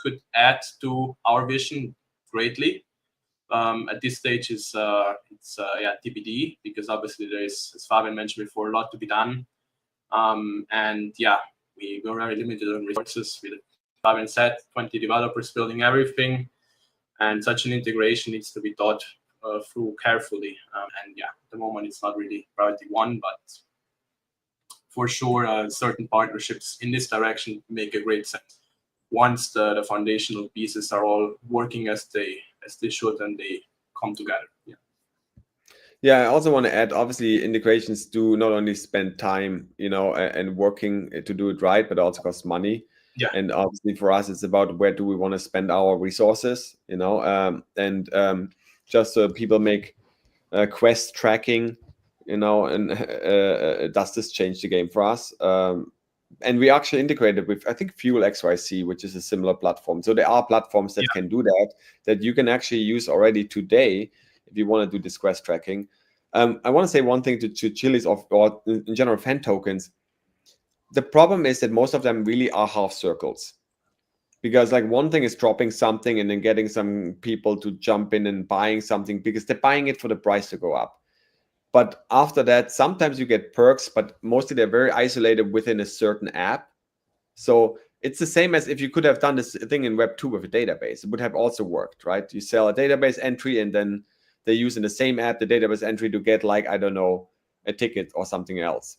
could add to our vision greatly. At this stage, it's TBD, because obviously there is, as Fabian mentioned before, a lot to be done. And yeah, we were very limited on resources. With Fabian said, 20 developers building everything, and such an integration needs to be thought through carefully. And yeah, at the moment it's not really priority one, but for sure, certain partnerships in this direction make a great sense once the foundational pieces are all working as they should and they come together. Yeah. Yeah, I also want to add, obviously, integrations do not only spend time, and working to do it right, but also cost money. Yeah. And obviously for us, it's about where do we want to spend our resources, just so people make quest tracking, and does this change the game for us? And we actually integrated with, I think, Fuel XYZ, which is a similar platform. So there are platforms that can do that you can actually use already today if you want to do this quest tracking. I want to say one thing to Chili's or in general fan tokens. The problem is that most of them really are half circles, because like one thing is dropping something and then getting some people to jump in and buying something because they're buying it for the price to go up. But after that, sometimes you get perks, but mostly they're very isolated within a certain app. So it's the same as if you could have done this thing in Web 2 with a database. It would have also worked, right? You sell a database entry and then they use in the same app the database entry to get, like, I don't know, a ticket or something else.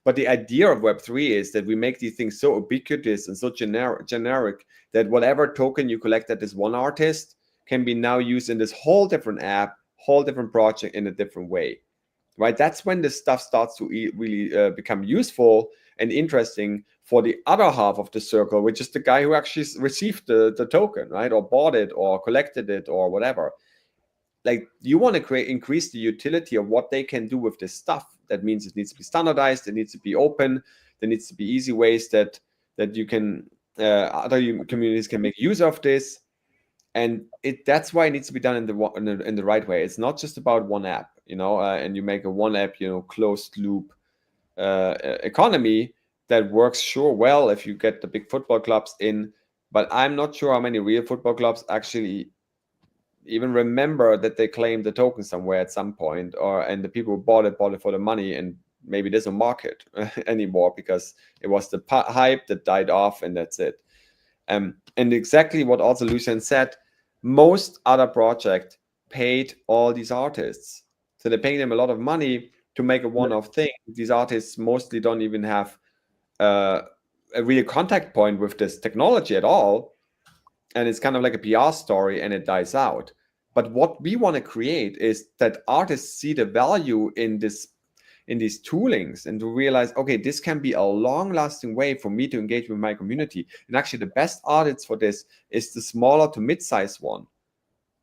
But the idea of Web3 is that we make these things so ubiquitous and so generic that whatever token you collect at this one artist can be now used in this whole different app, whole different project in a different way, right? That's when this stuff starts to really become useful and interesting for the other half of the circle, which is the guy who actually received the token, right? Or bought it or collected it or whatever. Like, you want to increase the utility of what they can do with this stuff. That means it needs to be standardized, it needs to be open, there needs to be easy ways that you can other communities can make use of this, and that's why it needs to be done in the right way. It's not just about one app, and you make a one app, closed loop economy that works well if you get the big football clubs in, but I'm not sure how many real football clubs actually even remember that they claimed the token somewhere at some point, and the people who bought it for the money, and maybe there's no market anymore because it was the hype that died off and that's it. And exactly what also Lucien said, most other projects paid all these artists, so they're paying them a lot of money to make a one-off thing. These artists mostly don't even have a real contact point with this technology at all, and it's kind of like a PR story and it dies out. But what we want to create is that artists see the value in these toolings and to realize, okay, this can be a long-lasting way for me to engage with my community. And actually the best artists for this is the smaller to mid-sized one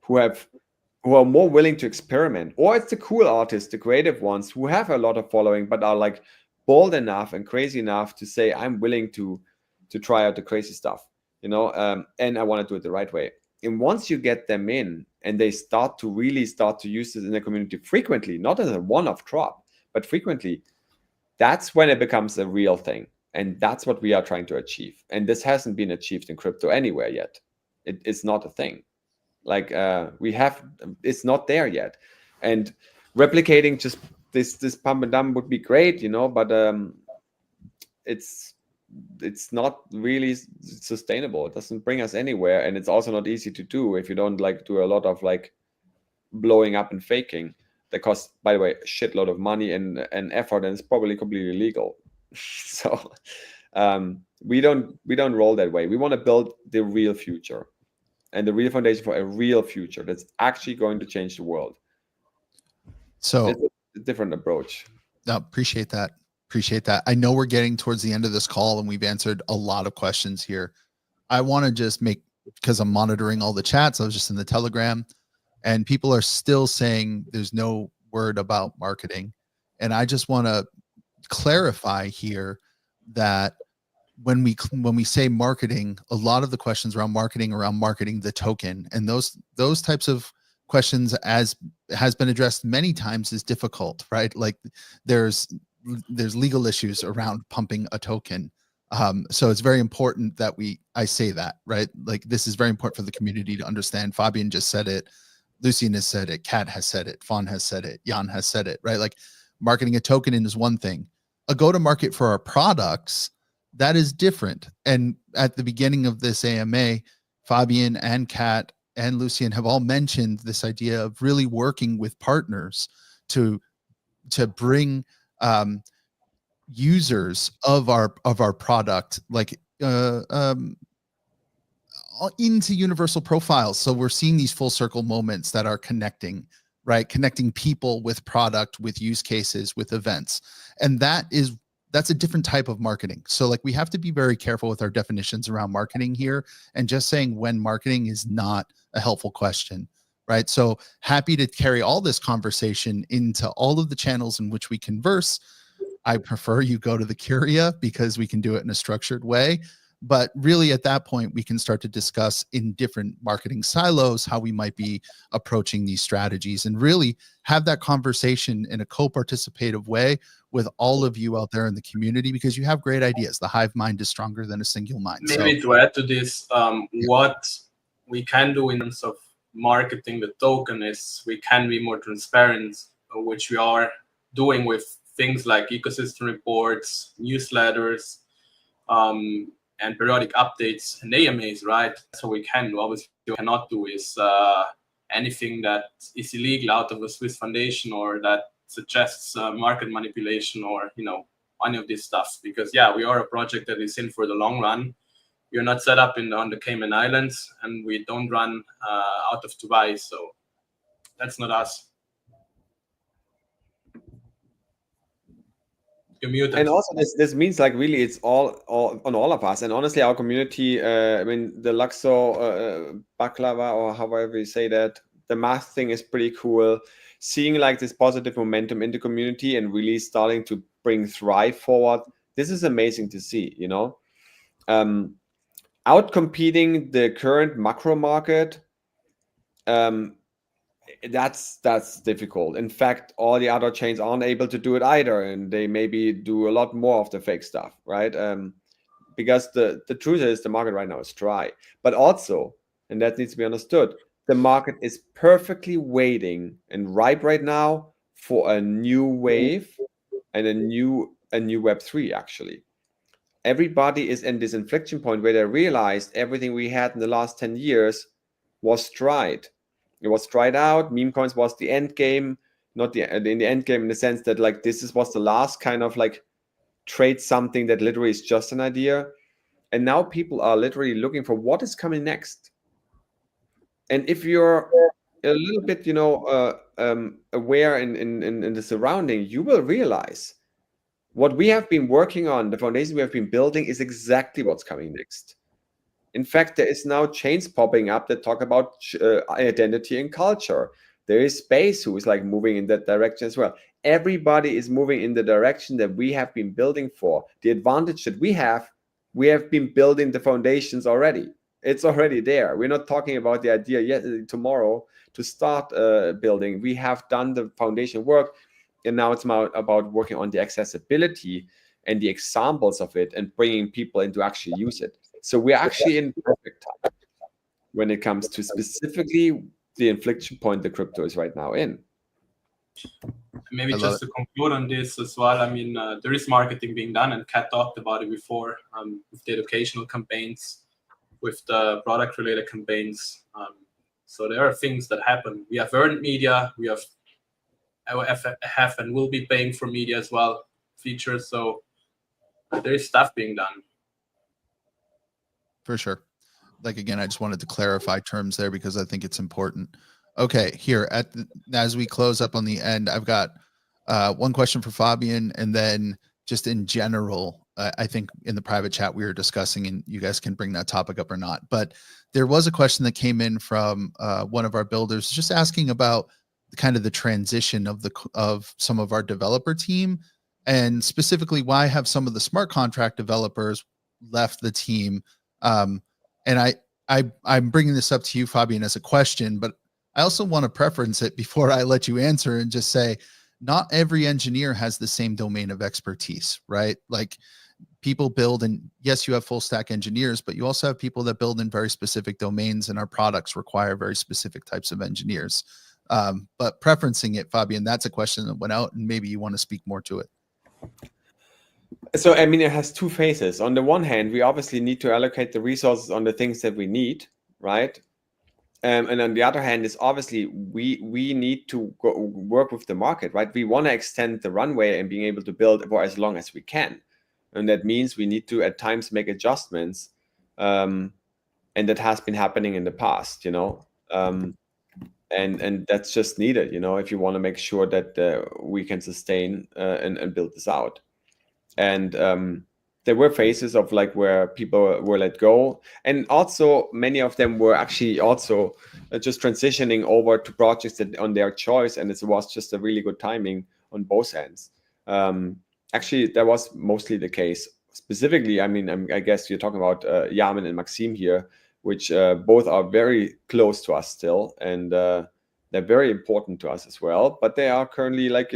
who are more willing to experiment, or it's the cool artists, the creative ones who have a lot of following but are like bold enough and crazy enough to say, I'm willing to try out the crazy stuff. And I want to do it the right way. And once you get them in and they start to use this in the community frequently, not as a one-off drop, but frequently, that's when it becomes a real thing. And that's what we are trying to achieve. And this hasn't been achieved in crypto anywhere yet. It's not a thing. Like it's not there yet. And replicating just this pump and dump would be great, but it's not really sustainable. It doesn't bring us anywhere, and it's also not easy to do if you don't do a lot of blowing up and faking. That costs, by the way, a shitload of money and effort, and it's probably completely illegal. So we don't roll that way. We want to build the real future and the real foundation for a real future that's actually going to change the world. So it's a different approach. No, appreciate that. I know we're getting towards the end of this call and we've answered a lot of questions here. I want to just because I'm monitoring all the chats, I was just in the Telegram, and people are still saying there's no word about marketing. And I just want to clarify here that when we say marketing, a lot of the questions around marketing the token, and those types of questions, as has been addressed many times, is difficult, right? Like there's legal issues around pumping a token. So it's very important that I say that, right? Like this is very important for the community to understand. Fabian just said it. Lucien has said it. Kat has said it. Fawn has said it. Jan has said it, right? Like marketing a token is one thing. A go-to-market for our products, that is different. And at the beginning of this AMA, Fabian and Kat and Lucien have all mentioned this idea of really working with partners to bring users of our product like into universal profiles. So we're seeing these full circle moments that are connecting, right? Connecting people with product, with use cases, with events. And that's a different type of marketing. So like we have to be very careful with our definitions around marketing here, and just saying when marketing is not a helpful question, right? So happy to carry all this conversation into all of the channels in which we converse. I prefer you go to the Curia because we can do it in a structured way. But really at that point, we can start to discuss in different marketing silos how we might be approaching these strategies, and really have that conversation in a co-participative way with all of you out there in the community, because you have great ideas. The hive mind is stronger than a single mind. Maybe to add to this, what we can do in terms of marketing the token is we can be more transparent, which we are doing with things like ecosystem reports, newsletters, and periodic updates and AMAs, right? So we can do. Obviously, what we cannot do is anything that is illegal out of a Swiss foundation or that suggests market manipulation or, you know, any of this stuff. Because yeah, we are a project that is in for the long run. We're not set up on the Cayman Islands, and we don't run out of Dubai, so that's not us. And also this means like really it's all on all of us, and honestly our community, I mean the LUKSO baklava, or however you say that, the math thing is pretty cool. Seeing like this positive momentum in the community and really starting to bring Thrive forward, this is amazing to see, you know. Outcompeting the current macro market, that's difficult. In fact, all the other chains aren't able to do it either, and they maybe do a lot more of the fake stuff, right? Because the truth is the market right now is dry. But also, and that needs to be understood, the market is perfectly waiting and ripe right now for a new wave and a new Web3 actually. Everybody is in this inflection point where they realized everything we had in the last 10 years was dried. It was tried out. Meme coins was the end game, not in the end game in the sense that like was the last kind of like trade something that literally is just an idea. And now people are literally looking for what is coming next. And if you're a little bit, you know, aware in the surrounding, you will realize what we have been working on, the foundation we have been building, is exactly what's coming next. In fact, there is now chains popping up that talk about identity and culture. There is Space who is like moving in that direction as well. Everybody is moving in the direction that we have been building for. The advantage that we have been building the foundations already. It's already there. We're not talking about the idea yet tomorrow to start building. We have done the foundation work, and now it's about working on the accessibility and the examples of it and bringing people in to actually use it. So we're actually in perfect time when it comes to specifically the inflection point the crypto is right now in. Maybe just to conclude on this as well, I mean, there is marketing being done, and Kat talked about it before, with the educational campaigns, with the product-related campaigns. So there are things that happen. We have earned media, we have and will be paying for media as well, features. So there is stuff being done. For sure. Like, again, I just wanted to clarify terms there because I think it's important. Okay, here as we close up on the end, I've got one question for Fabian, and then just in general, I think in the private chat we were discussing, and you guys can bring that topic up or not, but there was a question that came in from one of our builders just asking about kind of the transition of some of our developer team, and specifically why have some of the smart contract developers left the team. And I'm bringing this up to you, Fabian, as a question, but I also want to preference it before I let you answer and just say, not every engineer has the same domain of expertise, right? Like people build, and yes, you have full stack engineers, but you also have people that build in very specific domains, and our products require very specific types of engineers. But preferencing it, Fabian, that's a question that went out, and maybe you want to speak more to it. So, I mean, it has two phases. On the one hand, we obviously need to allocate the resources on the things that we need, right? And on the other hand, is obviously we need to work with the market, right? We want to extend the runway and being able to build for as long as we can, and that means we need to at times make adjustments, and that has been happening in the past, and that's just needed, if you want to make sure that we can sustain and build this out. And there were phases of like where people were let go, and also many of them were actually also just transitioning over to projects that on their choice, and it was just a really good timing on both ends. Actually, that was mostly the case. Specifically, I mean, I guess you're talking about Yamin and Maxime here, which both are very close to us still, and they're very important to us as well. But they are currently like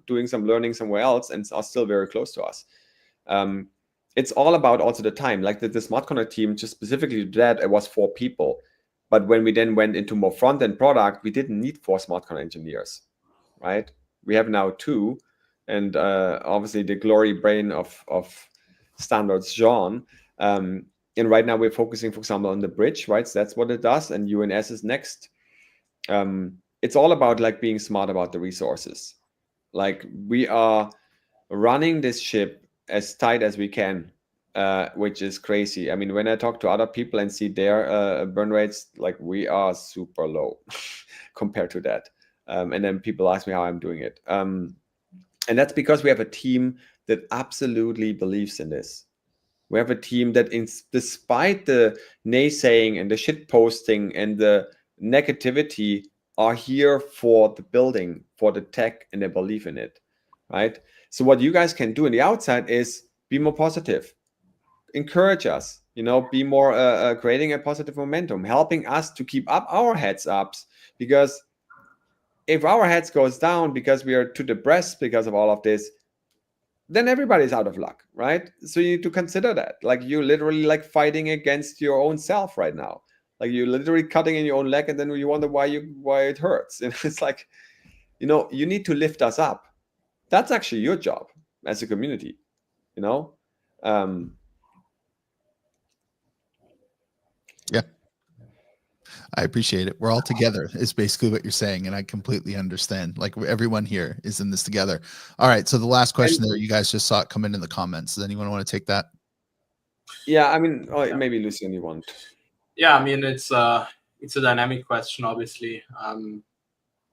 doing some learning somewhere else and are still very close to us. It's all about also the time. Like the Smart Contract team, just specifically that, it was 4 people. But when we then went into more front-end product, we didn't need 4 smart contract engineers, right? We have now 2, and obviously the glory brain of standards, Jean. And right now we're focusing, for example, on the bridge, right? So that's what it does, and UNS is next. It's all about like being smart about the resources. Like we are running this ship as tight as we can, which is crazy. I mean, when I talk to other people and see their burn rates, like we are super low compared to that. And then people ask me how I'm doing it. And that's because we have a team that absolutely believes in this. We have a team that, despite the naysaying and the shit posting and the negativity, are here for the building, for the tech, and they believe in it, right? So what you guys can do on the outside is be more positive, encourage us, be more creating a positive momentum, helping us to keep up our heads up, because if our heads goes down because we are too depressed because of all of this, then everybody's out of luck, right? So you need to consider that. Like you're literally like fighting against your own self right now. Like you're literally cutting in your own leg, and then you wonder why it hurts. And it's like, you need to lift us up. That's actually your job as a community, Yeah. I appreciate it. We're all together is basically what you're saying. And I completely understand. Like everyone here is in this together. All right. So the last question there, you guys just saw it come in the comments. Does anyone want to take that? Yeah. I mean, maybe Lucian, you want. Yeah. I mean, it's a dynamic question, obviously.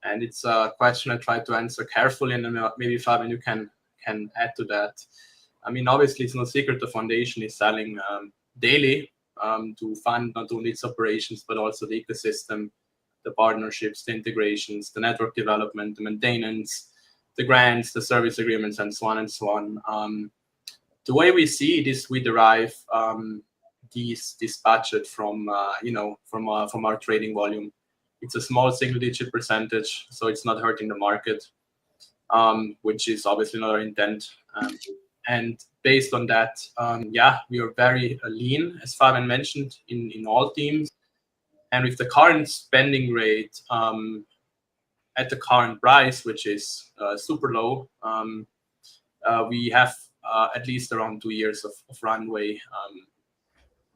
And it's a question I try to answer carefully. And maybe Fabian, you can add to that. I mean, obviously, it's no secret the foundation is selling daily to fund not only its operations, but also the ecosystem, the partnerships, the integrations, the network development, the maintenance, the grants, the service agreements, and so on and so on. The way we see it is we derive this budget from our trading volume. It's a small single-digit percentage, so it's not hurting the market, which is obviously not our intent. And based on that, we are very lean, as Fabian mentioned, in all teams. And with the current spending rate at the current price, which is super low, we have at least around 2 years of runway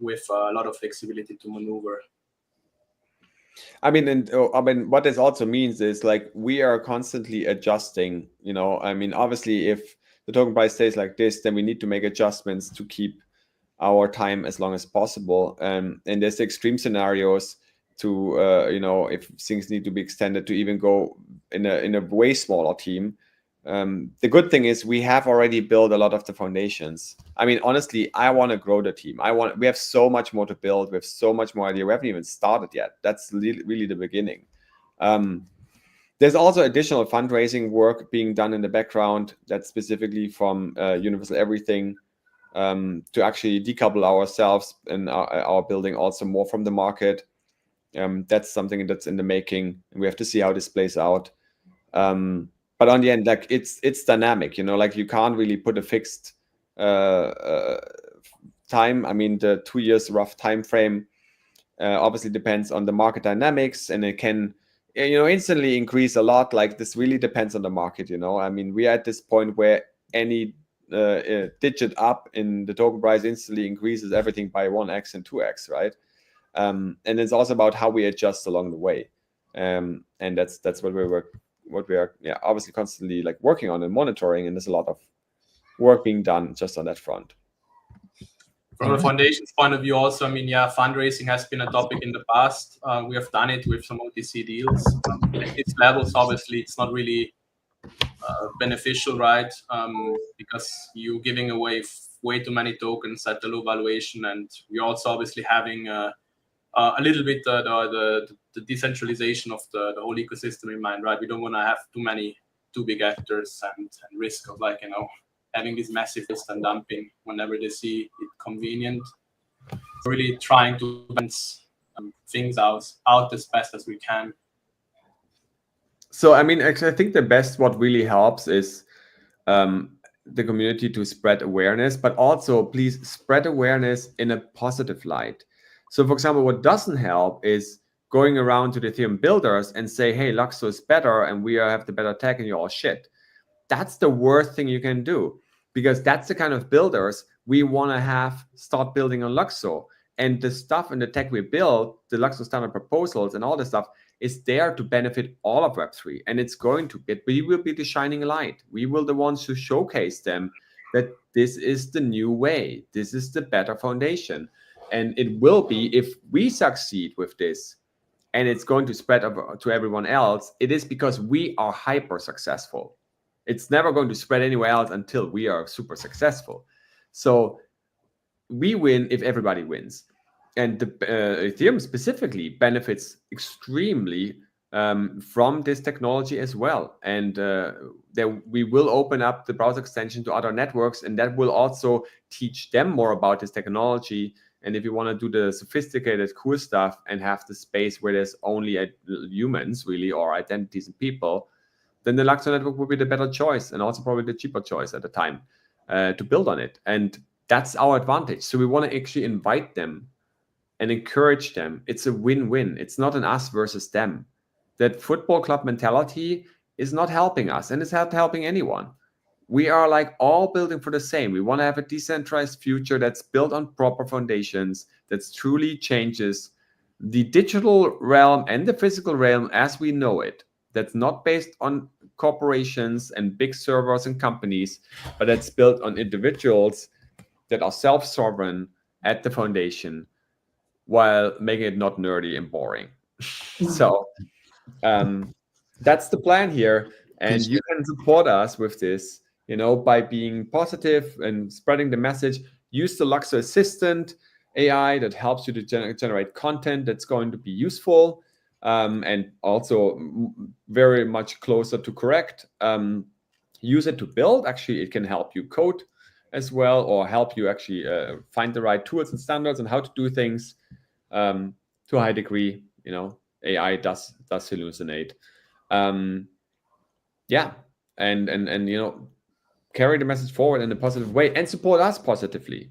with a lot of flexibility to maneuver. I mean, what this also means is like we are constantly adjusting. I mean, obviously, if the token price stays like this, then we need to make adjustments to keep our time as long as possible. And there's extreme scenarios to, if things need to be extended to even go in a way smaller team. The good thing is we have already built a lot of the foundations. I mean, honestly, I want to grow the team. We have so much more to build. We have so much more idea. We haven't even started yet. That's really the beginning. There's also additional fundraising work being done in the background that's specifically from Universal Everything to actually decouple ourselves and our building also more from the market. That's something that's in the making, and we have to see how this plays out. But on the end, like it's dynamic, like you can't really put a fixed time. I mean, the 2 years rough time frame obviously depends on the market dynamics, and it can instantly increase a lot. Like this really depends on the market. I mean, we are at this point where any digit up in the token price instantly increases everything by 1x and 2x, right? And it's also about how we adjust along the way, and that's what we are obviously constantly like working on and monitoring, and there's a lot of work being done just on that front. From a foundation's point of view, also, I mean, fundraising has been a topic in the past. We have done it with some OTC deals. At these levels, obviously, it's not really beneficial, right? Because you're giving away way too many tokens at the low valuation, and we're also obviously having a little bit the decentralization of the whole ecosystem in mind, right? We don't want to have too big actors and risk of having this massive list and dumping whenever they see it convenient. Really trying to balance things out as best as we can. So, I mean, actually, I think the best what really helps is the community to spread awareness, but also please spread awareness in a positive light. So, for example, what doesn't help is going around to the Ethereum builders and say, hey, LUKSO is better and we have the better tech and you're all shit. That's the worst thing you can do, because that's the kind of builders we want to start building on LUKSO. And the stuff and the tech we build, the LUKSO standard proposals and all this stuff, is there to benefit all of Web3. And it's going to get, we will be the shining light. We will the ones who showcase them that this is the new way. This is the better foundation. And it will be, if we succeed with this, and it's going to spread to everyone else, it is because we are hyper successful. It's never going to spread anywhere else until we are super successful. So we win if everybody wins. And the Ethereum specifically benefits extremely from this technology as well. And we will open up the browser extension to other networks, and that will also teach them more about this technology. And if you want to do the sophisticated, cool stuff and have the space where there's only humans, really, or identities and people, then the LUKSO network will be the better choice, and also probably the cheaper choice at the time to build on it. And that's our advantage. So we want to actually invite them and encourage them. It's a win-win. It's not an us versus them. That football club mentality is not helping us, and it's not helping anyone. We are like all building for the same. We want to have a decentralized future that's built on proper foundations, that truly changes the digital realm and the physical realm as we know it. That's not based on corporations and big servers and companies, but that's built on individuals that are self-sovereign at the foundation, while making it not nerdy and boring. So that's the plan here. And you can support us with this, by being positive and spreading the message. Use the LUKSO Assistant AI that helps you to generate content that's going to be useful and also very much closer to correct. Use it to build. Actually, it can help you code as well, or help you actually find the right tools and standards and how to do things to a high degree. AI does hallucinate. And carry the message forward in a positive way and support us positively,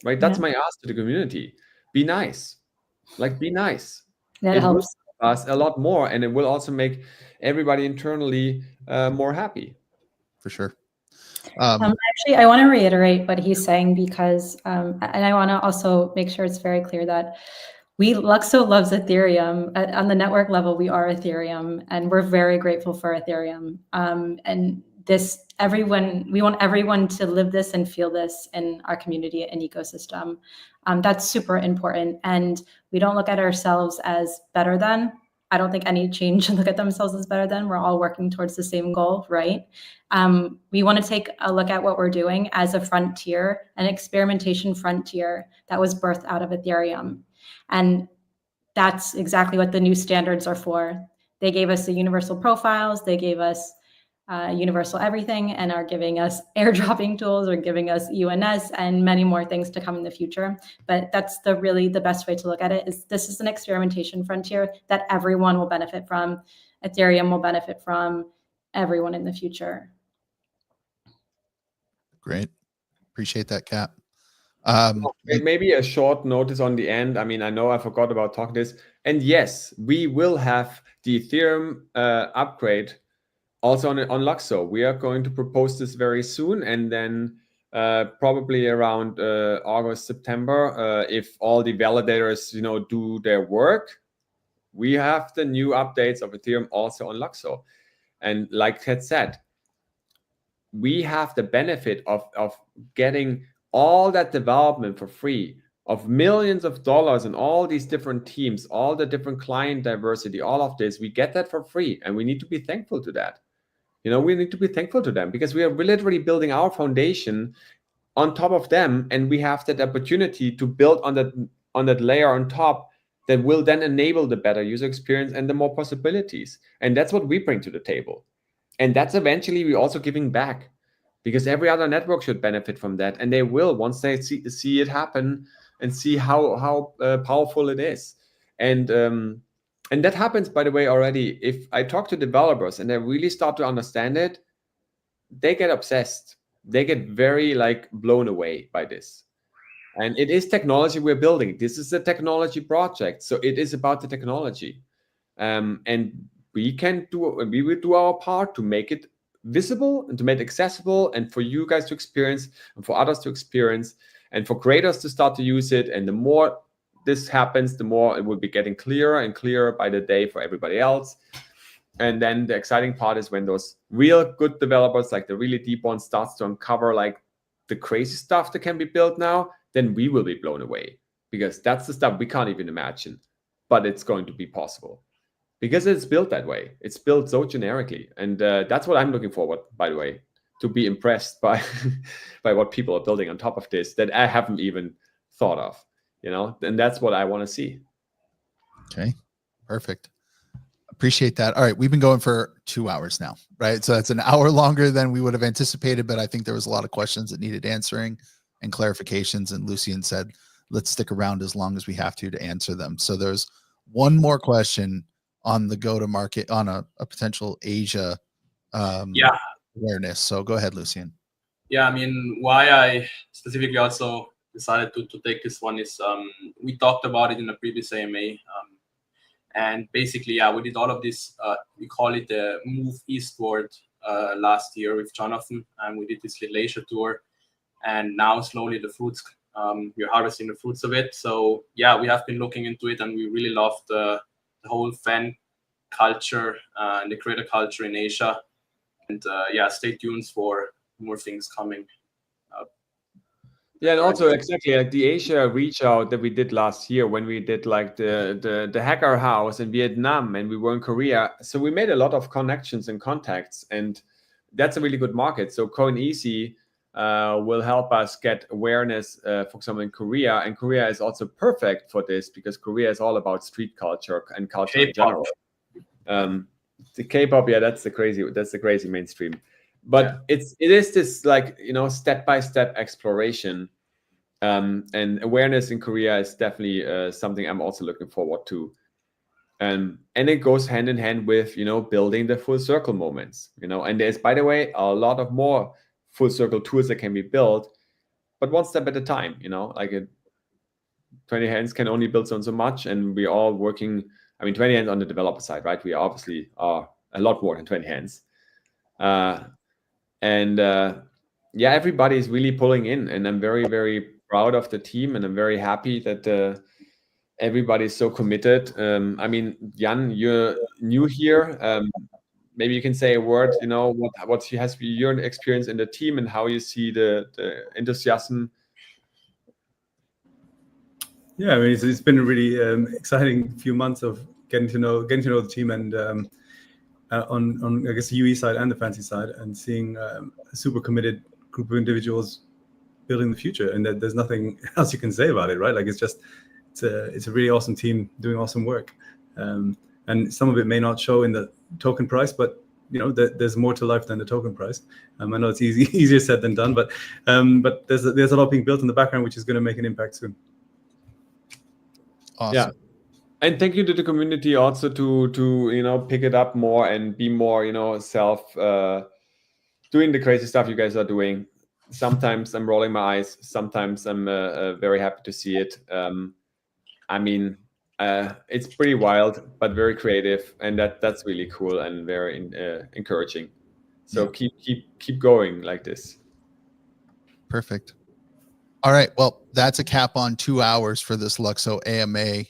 right? That's my ask to the community. Be nice. Be nice. That helps us a lot more, and it will also make everybody internally more happy. For sure. Actually, I want to reiterate what he's saying, because and I want to also make sure it's very clear that LUKSO loves Ethereum. On the network level, we are Ethereum, and we're very grateful for Ethereum. And we want everyone to live this and feel this in our community and ecosystem. That's super important. And we don't look at ourselves as better than. I don't think any change should look at themselves as better than. We're all working towards the same goal, right? We want to take a look at what we're doing as a frontier, an experimentation frontier that was birthed out of Ethereum. And that's exactly what the new standards are for. They gave us the universal profiles, they gave us universal everything, and are giving us airdropping tools, or giving us UNS, and many more things to come in the future. But that's really the best way to look at it. Is this is an experimentation frontier that everyone will benefit from. Ethereum will benefit from, everyone in the future. Great. Appreciate that, Cap. Maybe a short notice on the end. I mean, I know I forgot about talking this. And yes, we will have the Ethereum upgrade also on LUKSO, we are going to propose this very soon, and then probably around August, September, if all the validators, do their work, we have the new updates of Ethereum also on LUKSO. And like Ted said, we have the benefit of getting all that development for free, of millions of dollars in all these different teams, all the different client diversity, all of this, we get that for free. And we need to be thankful to that. We need to be thankful to them, because we are literally building our foundation on top of them. And we have that opportunity to build on that layer on top that will then enable the better user experience and the more possibilities. And that's what we bring to the table. And that's eventually we also giving back, because every other network should benefit from that. And they will, once they see it happen and see how powerful it is. And that happens, by the way, already. If I talk to developers and they really start to understand it, they get obsessed. They get very blown away by this. And it is technology we're building. This is a technology project. So it is about the technology. And we will do our part to make it visible and to make it accessible, and for you guys to experience, and for others to experience, and for creators to start to use it. And the more this happens, the more it will be getting clearer and clearer by the day for everybody else. And then the exciting part is when those real good developers, like the really deep ones, starts to uncover the crazy stuff that can be built now, then we will be blown away, because that's the stuff we can't even imagine, but it's going to be possible. Because it's built that way. It's built so generically. And that's what I'm looking forward, by the way, to be impressed by by what people are building on top of this that I haven't even thought of, and that's what I want to see. Okay, perfect. Appreciate that. All right, we've been going for 2 hours now, right? So that's an hour longer than we would have anticipated, but I think there was a lot of questions that needed answering and clarifications. And Lucian said, let's stick around as long as we have to answer them. So there's one more question on the go-to-market, on a potential Asia awareness. So go ahead, Lucian. Yeah, I mean, why I specifically also decided to take this one is we talked about it in the previous AMA. And basically, we did all of this, we call it the Move Eastward last year with Jonathan, and we did this little Asia tour. And now slowly the fruits, we're harvesting the fruits of it. So yeah, we have been looking into it, and we really love the whole fan culture and the creator culture in Asia. And stay tuned for more things coming. Yeah, and also exactly the Asia reach out that we did last year when we did the hacker house in Vietnam, and we were in Korea. So we made a lot of connections and contacts, and that's a really good market. So CoinEasy will help us get awareness, for example, in Korea. And Korea is also perfect for this, because Korea is all about street culture and culture in general. The K-pop, that's the crazy mainstream. But it is this step-by-step exploration, and awareness in Korea is definitely something I'm also looking forward to. And it goes hand in hand with building the full circle moments. And there's, by the way, a lot of more full circle tools that can be built, but one step at a time. 20 hands can only build so much, and we're all working. 20 hands on the developer side, right? We obviously are a lot more than 20 hands. Everybody is really pulling in, and I'm very, very proud of the team, and I'm very happy that everybody's so committed. Jan, you're new here. Maybe you can say a word, what has been your experience in the team and how you see the enthusiasm. Yeah, it's been a really exciting few months of getting to know the team, and on I guess the UE side and the FNCE side, and seeing a super committed group of individuals building the future, and that there's nothing else you can say about it, right? It's a really awesome team doing awesome work, and some of it may not show in the token price, but there's more to life than the token price. I know it's easier said than done, but there's a lot being built in the background which is going to make an impact soon. Awesome. Yeah. And thank you to the community also to pick it up more and be more self doing the crazy stuff you guys are doing. Sometimes I'm rolling my eyes. Sometimes I'm very happy to see it. it's pretty wild, but very creative, and that's really cool and very encouraging. So keep going like this. Perfect. All right. Well, that's a cap on 2 hours for this LUKSO AMA.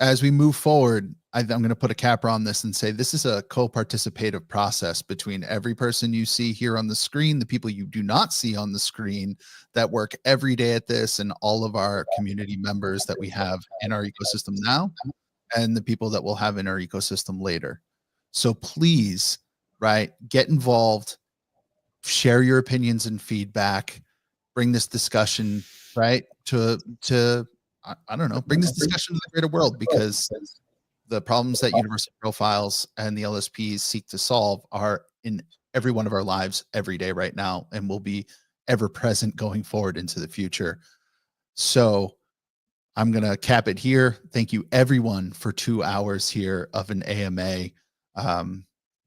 As we move forward, I'm going to put a capper on this and say this is a co-participative process between every person you see here on the screen, the people you do not see on the screen that work every day at this, and all of our community members that we have in our ecosystem now, and the people that we'll have in our ecosystem later. So please, right, get involved, share your opinions and feedback, bring this discussion, right, to I don't know, bring this discussion to the greater world, because the problems that universal profiles and the LSPs seek to solve are in every one of our lives every day right now, and will be ever present going forward into the future. So I'm going to cap it here. Thank you everyone for 2 hours here of an AMA.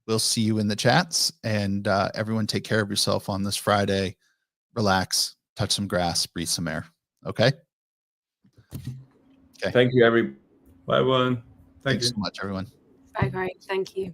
We'll see you in the chats, and everyone take care of yourself on this Friday. Relax, touch some grass, breathe some air. Okay. Thank you, everyone. Bye, everyone. Thanks so much, everyone. Bye, Greg. Thank you.